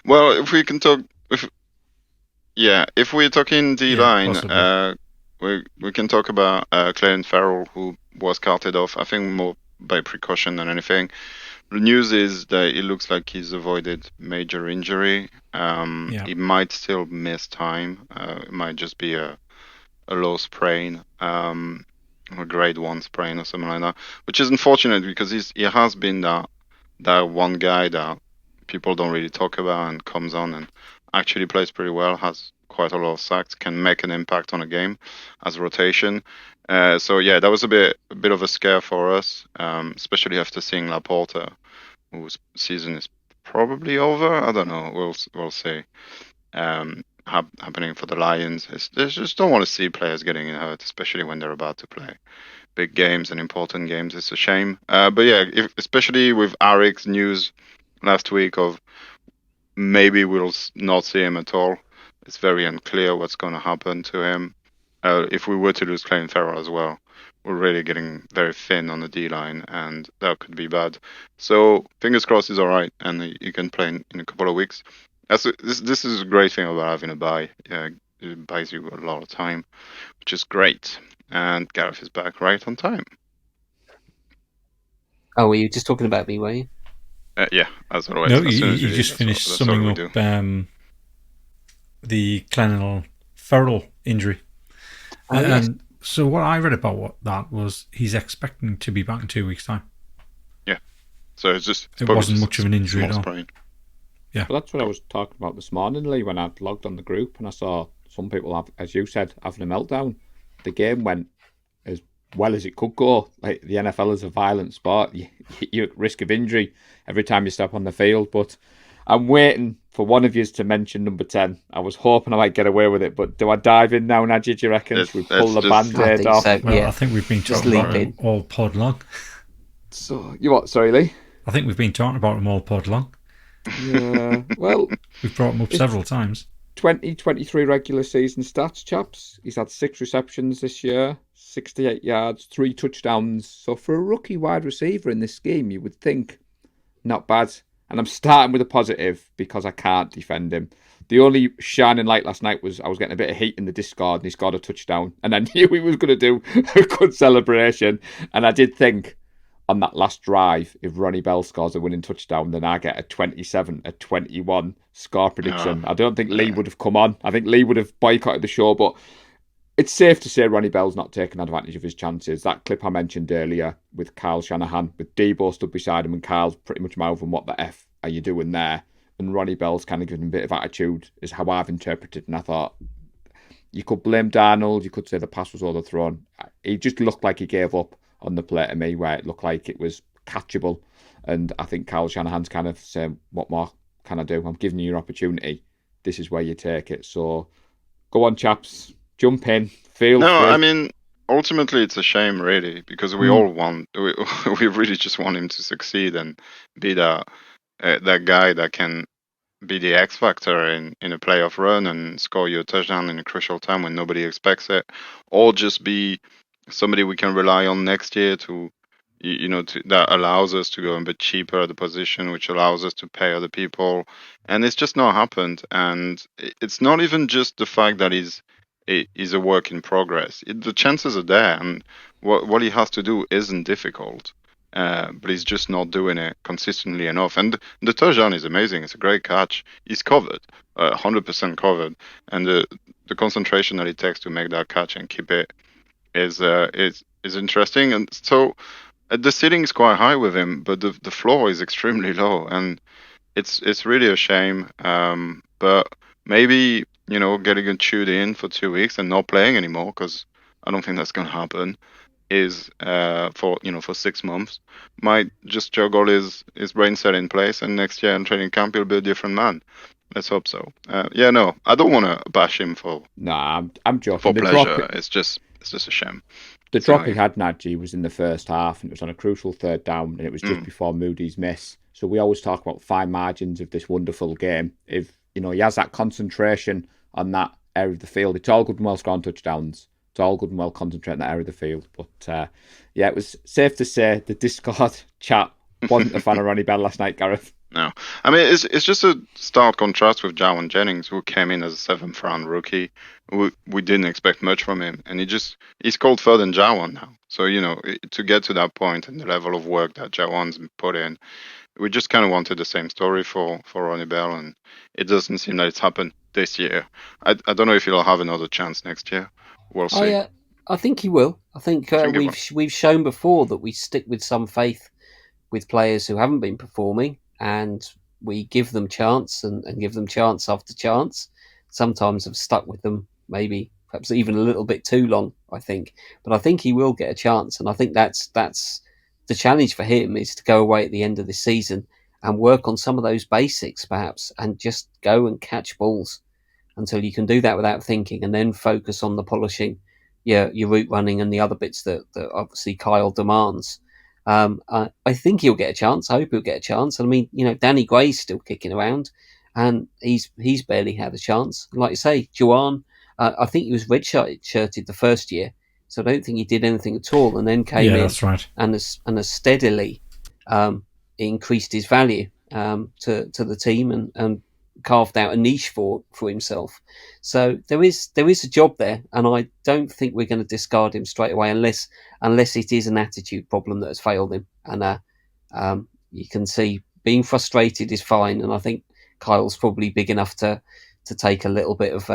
Well, if we can talk, if we're talking D-line, we can talk about Clayton Farrell, who was carted off, I think more by precaution than anything. The news is that it looks like he's avoided major injury. He might still miss time. It might just be a low sprain, a grade 1 sprain or something like that, which is unfortunate because he has been that one guy that people don't really talk about and comes on and actually plays pretty well, has quite a lot of sacks, can make an impact on a game as rotation. So yeah, that was a bit of a scare for us, especially after seeing Laporta, whose season is probably over. I don't know. We'll see. Happening for the Lions. They just don't want to see players getting hurt, especially when they're about to play big games and important games. It's a shame. But yeah, especially with Arik's news last week of maybe we'll not see him at all. It's very unclear what's going to happen to him. If we were to lose Clayton Farrell as well, we're really getting very thin on the D-line, and that could be bad. So fingers crossed he's all right, and he can play in a couple of weeks. This is a great thing about having a bye. It buys you a lot of time, which is great. And Gareth is back right on time. Oh, were you just talking about me, were you? Yeah, as always. No, you just finished summing up the Clennon Farrell injury. And so what I read about that was he's expecting to be back in 2 weeks' time. Yeah. So it wasn't much of an injury at all. Sprain. Yeah. Well, that's what I was talking about this morning, Lee, when I logged on the group and I saw some people, as you said, having a meltdown. The game went as well as it could go. Like, the NFL is a violent sport. You're at risk of injury every time you step on the field. But I'm waiting for one of you to mention number 10. I was hoping I might get away with it, but do I dive in now, Nadja? Do you reckon? Should we pull the band-aid off? So, well, I think we've been talking about him all pod long. So, you what? Sorry, Lee? I think we've been talking about him all pod long. Yeah, well... We've brought him up several times. 2023 regular season stats, chaps. He's had 6 receptions this year, 68 yards, 3 touchdowns. So for a rookie wide receiver in this scheme, you would think not bad. And I'm starting with a positive because I can't defend him. The only shining light last night was I was getting a bit of heat in the Discord and he scored a touchdown. And I knew he was going to do a good celebration. And I did think on that last drive, if Ronnie Bell scores a winning touchdown, then I get a 27-21 score prediction. I don't think Lee would have come on. I think Lee would have boycotted the show, but it's safe to say Ronnie Bell's not taking advantage of his chances. That clip I mentioned earlier with Kyle Shanahan, with Debo stood beside him and Kyle's pretty much mouthing, what the F are you doing there? And Ronnie Bell's kind of giving him a bit of attitude, is how I've interpreted. And I thought, you could blame Darnold, you could say the pass was overthrown. He just looked like he gave up on the play to me, where it looked like it was catchable. And I think Kyle Shanahan's kind of saying, what more can I do? I'm giving you your opportunity. This is where you take it. So go on, chaps. Jump in. Feel free. I mean, ultimately it's a shame, really, because we all we really just want him to succeed and be that guy that can be the X factor in a playoff run and score you a touchdown in a crucial time when nobody expects it, or just be somebody we can rely on next year to that allows us to go a bit cheaper at the position, which allows us to pay other people, and it's just not happened. And it's not even just the fact that he's a work in progress. The chances are there, and what he has to do isn't difficult. But he's just not doing it consistently enough. And the touchdown is amazing. It's a great catch. He's covered, 100% covered, and the concentration that it takes to make that catch and keep it is interesting. And so the ceiling is quite high with him, but the floor is extremely low, and it's really a shame. But maybe getting chewed in for 2 weeks and not playing anymore, because I don't think that's going to happen, is for 6 months, might just juggle his brain cell in place, and next year in training camp he'll be a different man. Let's hope so. No, I don't want to bash him for I'm joking. for pleasure. It's just a shame. The drop he had, Nadji, was in the first half, and it was on a crucial third down, and it was just before Moody's miss. So we always talk about fine margins of this wonderful game. If he has that concentration on that area of the field, it's all good and well scoring touchdowns. It's all good and well concentrating that area of the field. But it was safe to say the Discord chat wasn't a fan of Ronnie Bell last night, Gareth. No, I mean it's just a stark contrast with Jawan Jennings, who came in as a 7th round rookie. We didn't expect much from him, and he's called further than Jawan now. So to get to that point and the level of work that Jawan's put in, we just kind of wanted the same story for Ronnie Bell, and it doesn't seem that it's happened this year. I don't know if he'll have another chance next year. We'll see. I think he will. I think we've shown before that we stick with some faith with players who haven't been performing, and we give them chance and give them chance after chance. Sometimes I've stuck with them, maybe perhaps even a little bit too long, I think. But I think he will get a chance, and I think that's the challenge for him, is to go away at the end of this season and work on some of those basics, perhaps, and just go and catch balls until you can do that without thinking, and then focus on the polishing, your route running and the other bits that obviously Kyle demands. I think he'll get a chance. I hope he'll get a chance. I mean, Danny Gray's still kicking around, and he's barely had a chance. Like you say, Juwan, I think he was redshirted the first year, so I don't think he did anything at all, and then came in. That's right. And has steadily increased his value to the team and carved out a niche for himself. So there is a job there, and I don't think we're going to discard him straight away unless it is an attitude problem that has failed him. And you can see being frustrated is fine, and I think Kyle's probably big enough to take a little bit of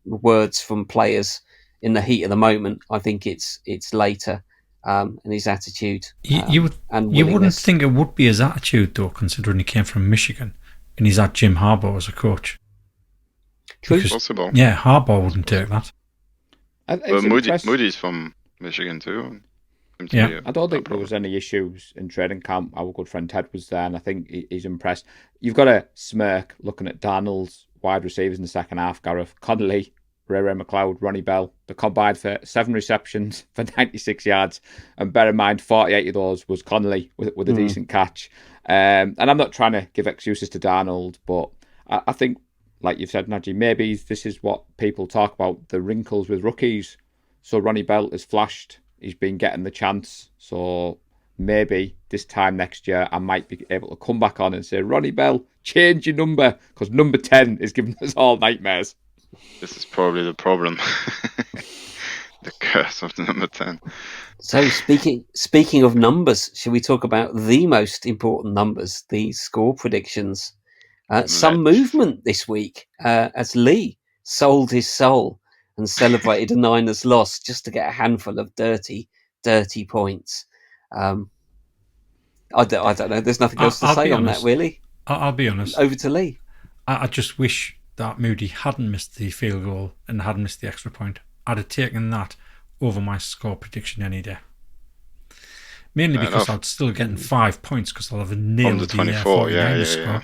words from players in the heat of the moment. I think it's later, and his attitude. You wouldn't think it would be his attitude, though, considering he came from Michigan and he's had Jim Harbaugh as a coach. True. Because, possible. Yeah, Harbaugh wouldn't take that. But Moody's from Michigan too. Yeah. I don't think there was any issues in training camp. Our good friend Ted was there, and I think he's impressed. You've got to smirk looking at Darnold's wide receivers in the second half, Gareth. Connolly, Ray McLeod, Ronnie Bell. They combined for 7 receptions for 96 yards. And bear in mind, 48 of those was Connolly with a decent catch. And I'm not trying to give excuses to Darnold, but I think, like you've said, Nadji, maybe this is what people talk about, the wrinkles with rookies. So Ronnie Bell has flashed. He's been getting the chance. So maybe this time next year I might be able to come back on and say, Ronnie Bell, change your number, because number 10 is giving us all nightmares. This is probably the problem. The curse of the number 10. So speaking of numbers, shall we talk about the most important numbers, the score predictions? Some movement this week as Lee sold his soul and celebrated a Niners loss just to get a handful of dirty points. I don't know. There's nothing else to say on that, really. I'll be honest. Over to Lee. I just wish that Moody hadn't missed the field goal and hadn't missed the extra point. I'd have taken that over my score prediction any day. Mainly because I'd still getting 5 points because I'll have nailed the 24. Yeah. score.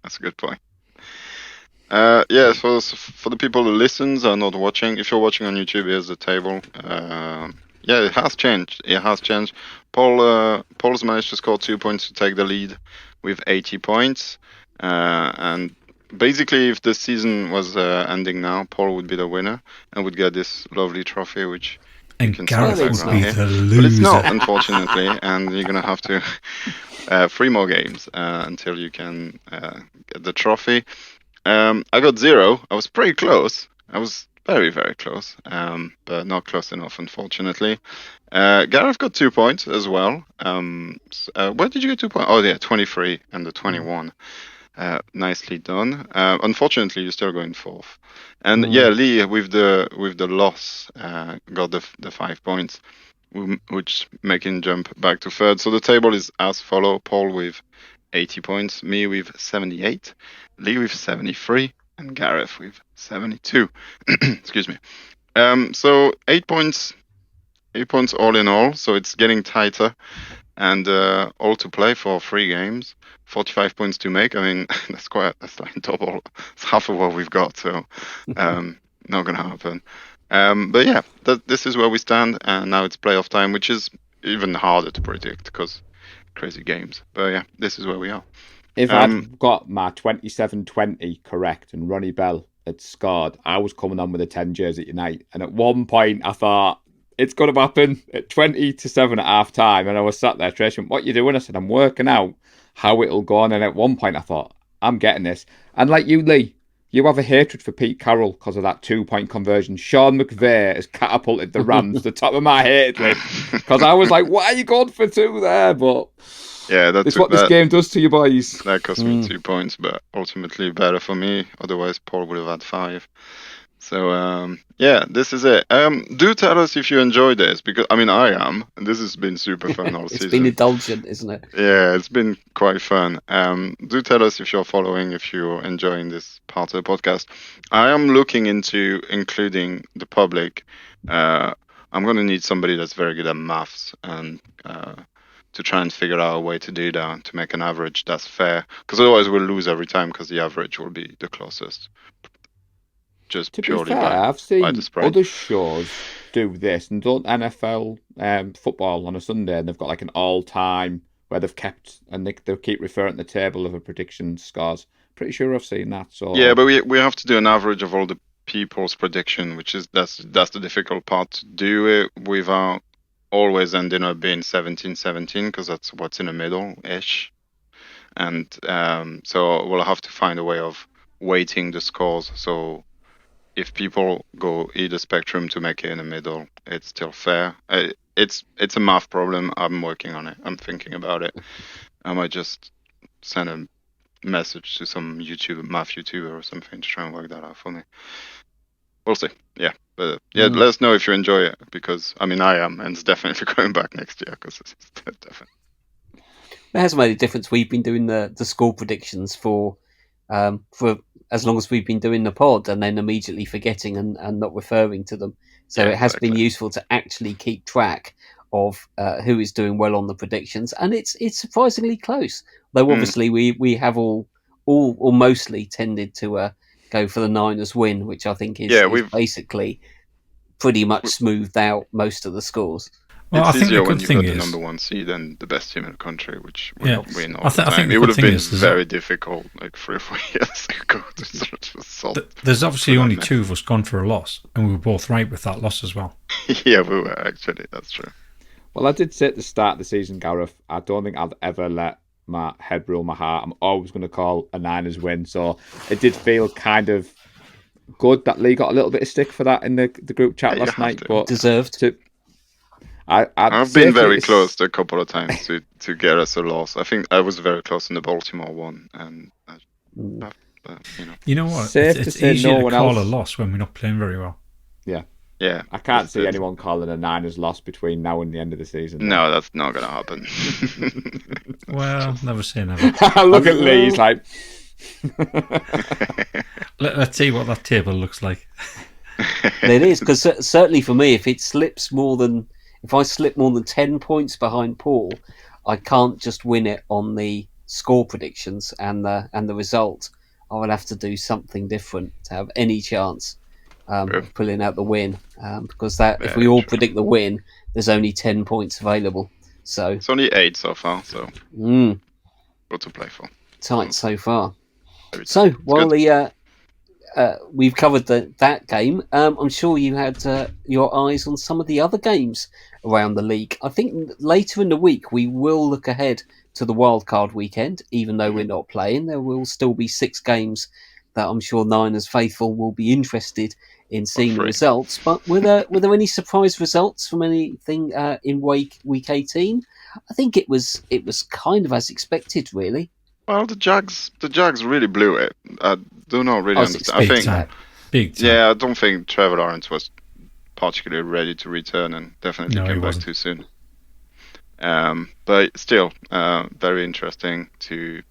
That's a good point. So for the people who listens are not watching, if you're watching on YouTube, here's the table. It has changed. Paul's managed to score 2 points to take the lead with 80 points. And basically, if the season was ending now, Paul would be the winner and would get this lovely trophy, which And can Gareth see the would background be here. the But it's not, loser. unfortunately, and you're gonna have to 3 more games until you can get the trophy. I got 0. I was pretty close. I was very, very close, but not close enough, unfortunately. Gareth got 2 points as well. Where did you get 2 points? Oh, yeah, 23 and the 21. Nicely done. Unfortunately, you're still going 4th. And yeah, Lee with the loss got the 5 points, which making jump back to 3rd. So the table is as follow: Paul with 80 points, me with 78, Lee with 73, and Gareth with 72. Excuse me. So 8 points. 8 points all in all. So it's getting tighter, and all to play for 3 games. 45 points to make. I mean, that's like double. It's half of what we've got. So, not gonna happen. But yeah, this is where we stand, and now it's playoff time, which is even harder to predict because crazy games. But yeah, this is where we are. If I'd got my 27-20 correct and Ronnie Bell had scored, I was coming on with a 10 jersey tonight. And at one point, I thought, it's going to happen at 20-7 at half time. And I was sat there, Trish, what you doing? I said, I'm working out how it'll go on. And at one point, I thought, I'm getting this. And like you, Lee, you have a hatred for Pete Carroll because of that 2-point conversion. Sean McVay has catapulted the Rams to the top of my hate list because I was like, why are you going for 2 there? But yeah, that's what this game does to you boys. That cost me 2 points, but ultimately better for me. Otherwise, Paul would have had 5. So yeah, this is it. Do tell us if you enjoyed this, because I mean I am, and this has been super fun all season. It's been indulgent, isn't it? Yeah, it's been quite fun. Do tell us if you're following, if you're enjoying this part of the podcast. I am looking into including the public. I'm going to need somebody that's very good at maths and to try and figure out a way to do that, to make an average that's fair, because otherwise we'll lose every time because the average will be the closest. Just to purely be fair, by, I've seen by the spread. Other shows do this, and don't NFL football on a Sunday, and they've got like an all-time where they've kept, and they keep referring to the table of a prediction scores. Pretty sure I've seen that. So yeah, but we have to do an average of all the people's prediction, which is that's the difficult part, to do it without always ending up being 17-17, because that's what's in the middle ish. And so we'll have to find a way of weighting the scores, so if people go either spectrum to make it in the middle, it's still fair. It's a math problem. I'm working on it. I'm thinking about it. I might just send a message to some math YouTuber or something to try and work that out for me. We'll see. Yeah, but yeah, let us know if you enjoy it, because I mean I am, and it's definitely going back next year, because it's definitely. It has made a difference. We've been doing the score predictions for as long as we've been doing the pod, and then immediately forgetting and not referring to them. So it has been useful to actually keep track of who is doing well on the predictions, and it's surprisingly close. Though obviously we have all or mostly tended to go for the Niners win, which I think is basically pretty much smoothed out most of the scores. Well, it's I think easier the when good you've thing got the is number 1 seed and the best team in the country, which Yeah. will win all I the time. think the It would good have been thing is very difficult like 3 or 4 years ago to sort of solve. There's obviously only 2 of us gone for a loss, and we were both right with that loss as well. Yeah, we were actually. That's true. Well, I did say at the start of the season, Gareth, I don't think I'd ever let my head rule my heart. I'm always going to call a Niners win. So it did feel kind of good that Lee got a little bit of stick for that in the group chat last night. But deserved. I've been very close a couple of times to get us a loss. I think I was very close in the Baltimore one, and you know what? Safe It's to say easier no to one call else. a loss when we're not playing very well. Yeah. I can't see anyone calling a Niners loss between now and the end of the season. No, that's not going to happen. Well, never say never. Look at Lee, he's like... Let's see what that table looks like. It is, because certainly for me, if I slip more than 10 points behind Paul, I can't just win it on the score predictions and the result. I would have to do something different to have any chance of pulling out the win, because if we all predict the win, there's only 10 points available. So it's only 8 so far, so what to play for. Tight so far. So while we've covered that game. I'm sure you had your eyes on some of the other games around the league. I think later in the week we will look ahead to the wildcard weekend, even though we're not playing. There will still be 6 games that I'm sure Niners faithful will be interested in seeing the results. But were there any surprise results from anything in week 18? I think it was kind of as expected, really. Well, the Jags really blew it. I do not really understand. I think big time. Yeah, I don't think Trevor Lawrence was particularly ready to return, and definitely came back too soon. But still, very interesting to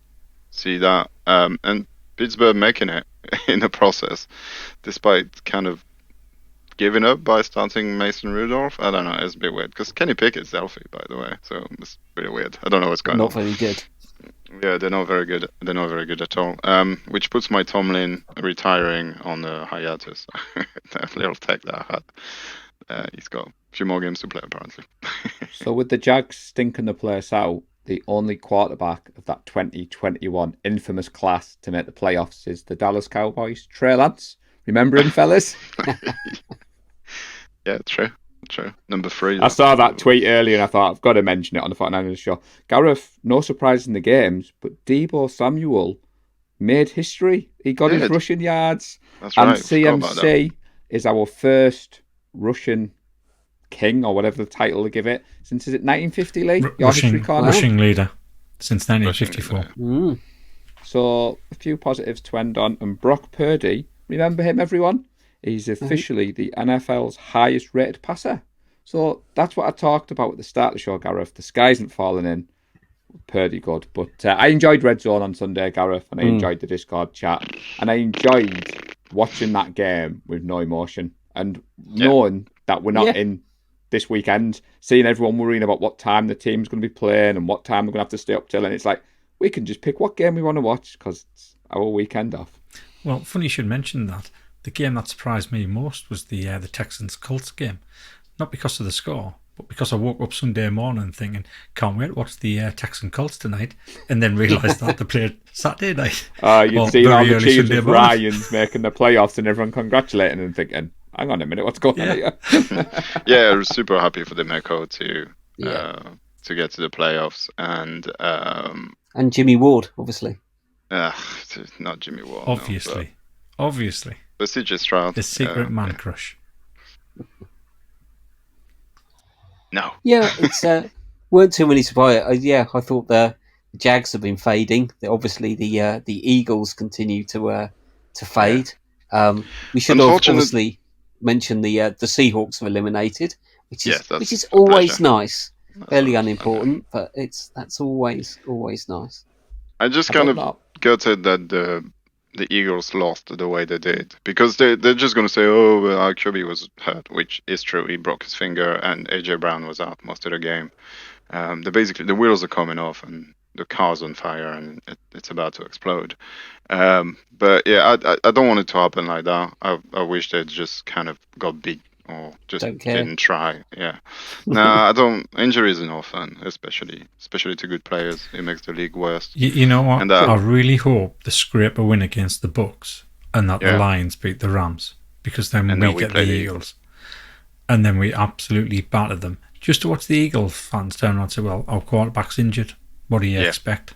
see that. And Pittsburgh making it in the process, despite kind of giving up by starting Mason Rudolph. I don't know, it's a bit weird, because Kenny Pickett's healthy, by the way, so it's pretty weird. I don't know what's going on. Not very good. Yeah, they're not very good. They're not very good at all. Which puts my Tomlin retiring on the hiatus. That little tech that I had. He's got a few more games to play, apparently. So with the Jags stinking the place out, the only quarterback of that 2021 infamous class to make the playoffs is the Dallas Cowboys. Trey Lance. Remember him, fellas? Yeah, true. Number 3. I saw that tweet earlier and I thought, I've got to mention it on the 49ers show. Gareth, no surprise in the games, but Deebo Samuel made history. He got his rushing yards. That's right. And CMC is our first Russian king, or whatever the title they give it, since, is it 1950, Lee? Rushing leader since 1954. So a few positives to end on. And Brock Purdy, remember him, everyone? He's officially the NFL's highest rated passer. So that's what I talked about at the start of the show, Gareth. The sky isn't falling in. Purdy good. But I enjoyed Red Zone on Sunday, Gareth, and I enjoyed the Discord chat. And I enjoyed watching that game with no emotion. And knowing that we're not in this weekend, seeing everyone worrying about what time the team's going to be playing and what time we're going to have to stay up till. And it's like, we can just pick what game we want to watch because it's our weekend off. Well, funny you should mention that. The game that surprised me most was the Texans-Colts game. Not because of the score, but because I woke up Sunday morning thinking, can't wait to watch the Texan-Colts tonight, and then realised that they played Saturday night. You'd see all the Chiefs with Ryans making the playoffs and everyone congratulating and thinking, hang on a minute, what's going on here? Yeah, I was super happy for the Mecco to get to the playoffs. And Jimmy Ward, obviously. Not Jimmy Ward. Obviously. But CJ Stroud. The secret man crush. No. Yeah, it's weren't too many surprises. I thought the Jags have been fading. Obviously, the Eagles continue to fade. We should have obviously mentioned the Seahawks have eliminated, which is always nice. Fairly unimportant, but that's always nice. I just kind of gutted that the Eagles lost the way they did, because they're just going to say, oh, well, our QB was hurt, which is true. He broke his finger, and AJ Brown was out most of the game. The wheels are coming off, and the car's on fire, and it's about to explode. But yeah, I don't want it to happen like that. I wish they'd just kind of got beat or just didn't try. Yeah. I don't. Injuries are no fun, especially to good players. It makes the league worse. You know what? And I really hope they scrape a win against the Bucks and that the Lions beat the Rams, because then we get the Eagles. And then we absolutely batter them. Just to watch the Eagles fans turn around and say, well, our quarterback's injured. What do you expect?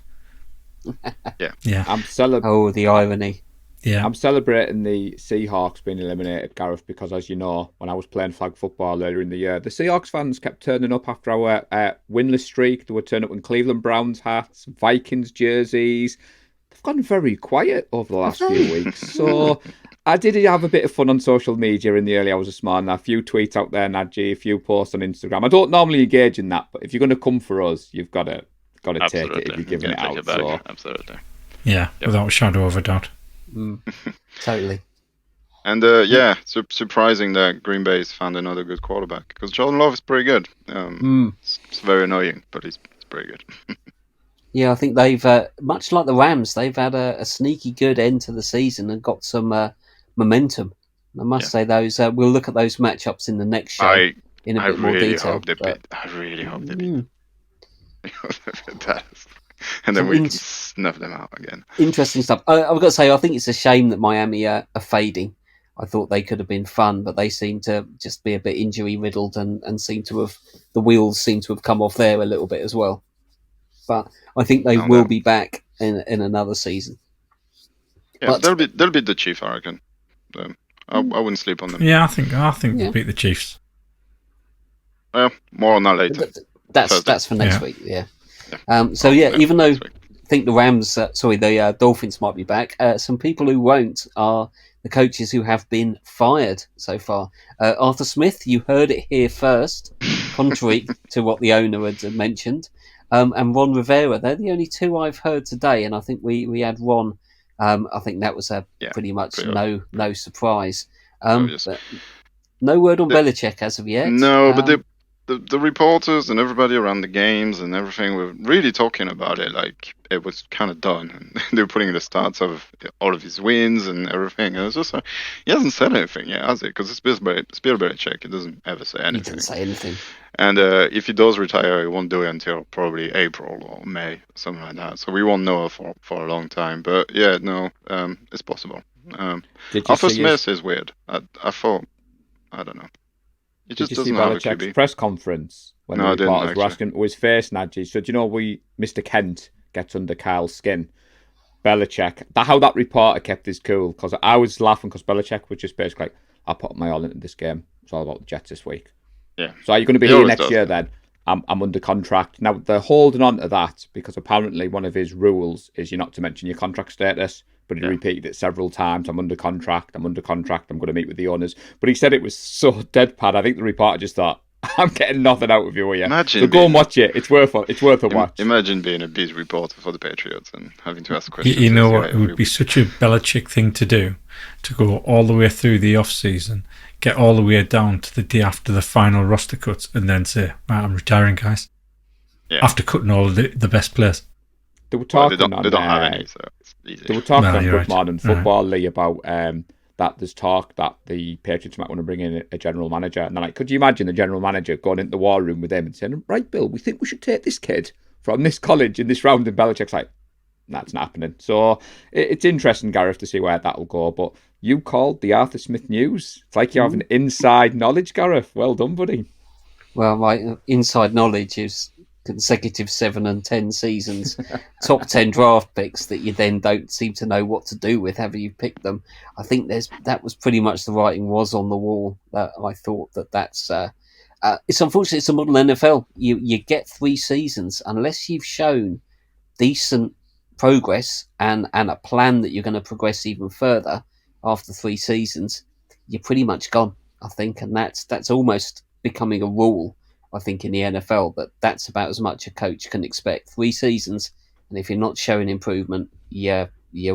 Yeah. Oh, the irony. Yeah. I'm celebrating the Seahawks being eliminated, Gareth, because, as you know, when I was playing flag football earlier in the year, the Seahawks fans kept turning up after our winless streak. They would turn up in Cleveland Browns hats, Vikings jerseys. They've gone very quiet over the last few weeks. So I did have a bit of fun on social media in the early hours this morning. A few tweets out there, Nadji, a few posts on Instagram. I don't normally engage in that, but if you're going to come for us, you've got to take it if you're giving it out. So. Absolutely. Yeah, without a shadow of a doubt. Totally. And surprising that Green Bay's found another good quarterback, because Jordan Love is pretty good. It's very annoying, but he's pretty good. Yeah, I think they've much like the Rams, they've had a sneaky good end to the season and got some momentum. And I must say those. We'll look at those matchups in the next show in a bit more detail. I really hope they beat. and then Some we can snuff them out again. interesting stuff. I've got to say, I think it's a shame that Miami are fading. I thought they could have been fun, but they seem to just be a bit injury riddled and seem to have the wheels seem to have come off there a little bit as well. But I think they will be back in another season. Yeah, they'll be the Chiefs, I reckon. I wouldn't sleep on them. Yeah, I think they'll beat the Chiefs. Well, more on that later. That's for next week. Yeah. Even though I think the Rams, the Dolphins might be back, some people who won't are the coaches who have been fired so far. Arthur Smith, you heard it here first, contrary to what the owner had mentioned, and Ron Rivera. They're the only two I've heard today, and I think we had Ron. I think that was pretty much no surprise. But no word on Belichick as of yet. No, but the reporters and everybody around the games and everything were really talking about it like it was kind of done. And they were putting the stats of all of his wins and everything. And it's just like, he hasn't said anything yet, has he? Because it's Bill Belichick. He doesn't ever say anything. He doesn't say anything. And if he does retire, he won't do it until probably April or May, something like that. So we won't know for a long time. But yeah, no, it's possible. Arthur Smith is weird. I thought, I don't know. He just doesn't have a QB. Press conference when the reporters were asking his face, Najee. So do you know Mr. Kent gets under Kyle's skin? Belichick. How that reporter kept his cool, because I was laughing because Belichick was just basically like, I put my all into this game. It's all about the Jets this week. Yeah. So are you going to be here next year then? I'm under contract. Now, they're holding on to that because apparently one of his rules is you're not to mention your contract status. But he repeated it several times. I'm under contract. I'm going to meet with the owners. But he said it was so deadpan. I think the reporter just thought, I'm getting nothing out of you here. So go and watch it. It's worth a watch. Imagine being a beat reporter for the Patriots and having to ask questions. You know what? It would be such a Belichick thing to do, to go all the way through the off-season, get all the way down to the day after the final roster cuts, and then say, I'm retiring, guys. Yeah. After cutting all of the best players. They were talking they don't have any, so it's easy. They were talking on Good Morning Football, Lee, about that there's talk that the Patriots might want to bring in a general manager. And they're like, could you imagine the general manager going into the war room with them and saying, right, Bill, we think we should take this kid from this college in this round? And Belichick's like, that's not happening. So it's interesting, Gareth, to see where that'll go. But you called the Arthur Smith news. It's like you have an inside knowledge, Gareth. Well done, buddy. Well, my inside knowledge is consecutive 7 and 10 seasons, top 10 draft picks that you then don't seem to know what to do with, have you picked them. I think that was pretty much the writing was on the wall. That I thought that's it's unfortunate. It's a model NFL. You get 3 seasons unless you've shown decent progress and a plan that you're going to progress even further after 3 seasons. You're pretty much gone, I think, and that's almost becoming a rule. I think in the NFL that's about as much a coach can expect. 3 seasons, and if you're not showing improvement, you're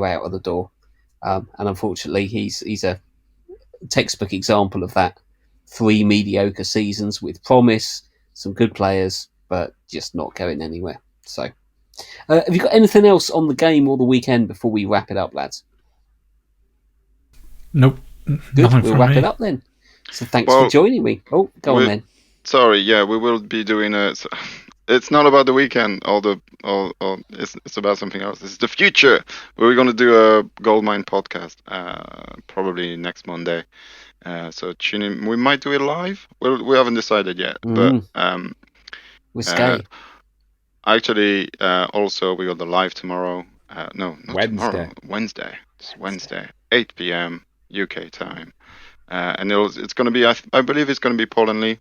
out of the door. And unfortunately, he's a textbook example of that. 3 mediocre seasons with promise, some good players, but just not going anywhere. So, have you got anything else on the game or the weekend before we wrap it up, lads? Nope. Good. We'll wrap it up then. So thanks for joining me. Oh, go on then. Sorry, yeah, we will be doing it. It's not about the weekend, it's about something else. It's the future. We're going to do a Goldmine podcast, probably next Monday. So tune in. We might do it live. We haven't decided yet, but with Sky. Actually, also we got the live tomorrow. No, not Wednesday. Tomorrow. Wednesday. It's Wednesday, 8 p.m. UK time, and it's going to be. I believe it's going to be Paul and Lee.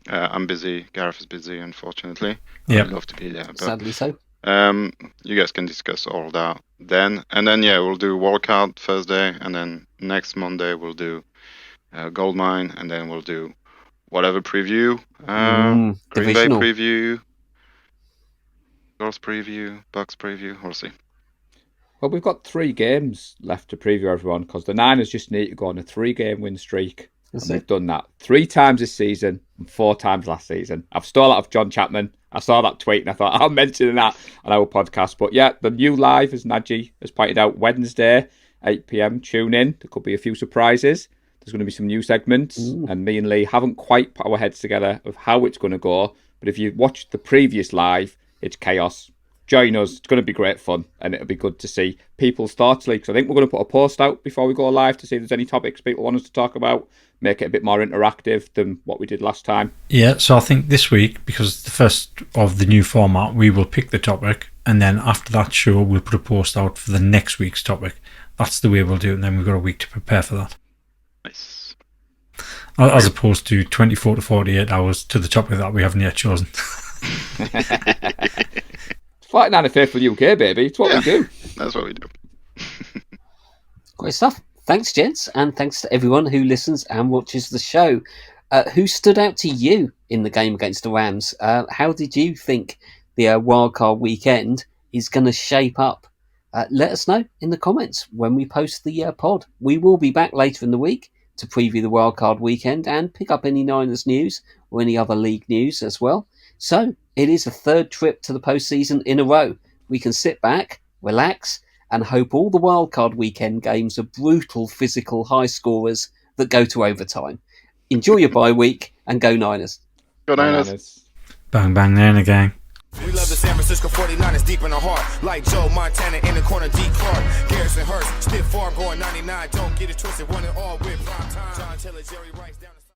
I'm busy. Gareth is busy, unfortunately. Yeah, I'd love to be there. But, sadly so. You guys can discuss all that then, and then we'll do Wildcard Thursday, and then next Monday we'll do Goldmine, and then we'll do whatever preview, Green Bay preview, Girls preview, Bucks preview. We'll see. Well, we've got 3 games left to preview, everyone, because the Niners just need to go on a 3-game win streak. And they've done that 3 times this season and 4 times last season. I've stole that off John Chapman. I saw that tweet and I thought I'll mention that on our podcast. But yeah, the new live, as Najee has pointed out, Wednesday, 8 p.m. Tune in. There could be a few surprises. There's going to be some new segments. And me and Lee haven't quite put our heads together of how it's going to go. But if you watched the previous live, it's chaos. join us. It's going to be great fun, and it'll be good to see people's thoughts leaks. I think we're going to put a post out before we go live to see if there's any topics people want us to talk about, make it a bit more interactive than what we did last time. Yeah, so I think this week, because it's the first of the new format, we will pick the topic, and then after that show, we'll put a post out for the next week's topic. That's the way we'll do it, and then we've got a week to prepare for that. Nice. As opposed to 24 to 48 hours to the topic that we haven't yet chosen. Fighting on a faithful UK, baby. It's what we do. That's what we do. Great stuff. Thanks, gents, and thanks to everyone who listens and watches the show. Who stood out to you in the game against the Rams? How did you think the wildcard weekend is going to shape up? Let us know in the comments when we post the pod. We will be back later in the week to preview the wildcard weekend and pick up any Niners news or any other league news as well. So it is a third trip to the postseason in a row. We can sit back, relax, and hope all the wildcard weekend games are brutal, physical, high scorers that go to overtime. Enjoy your bye week and go Niners. Go Niners. Bang, bang, Niner gang. We love the San Francisco 49ers deep in the heart. Like Joe Montana in the corner, D. Clark. Garrison Hurst, stiff farm going 99. Don't get it twisted, one and all with prime time. John Taylor, Jerry Rice down.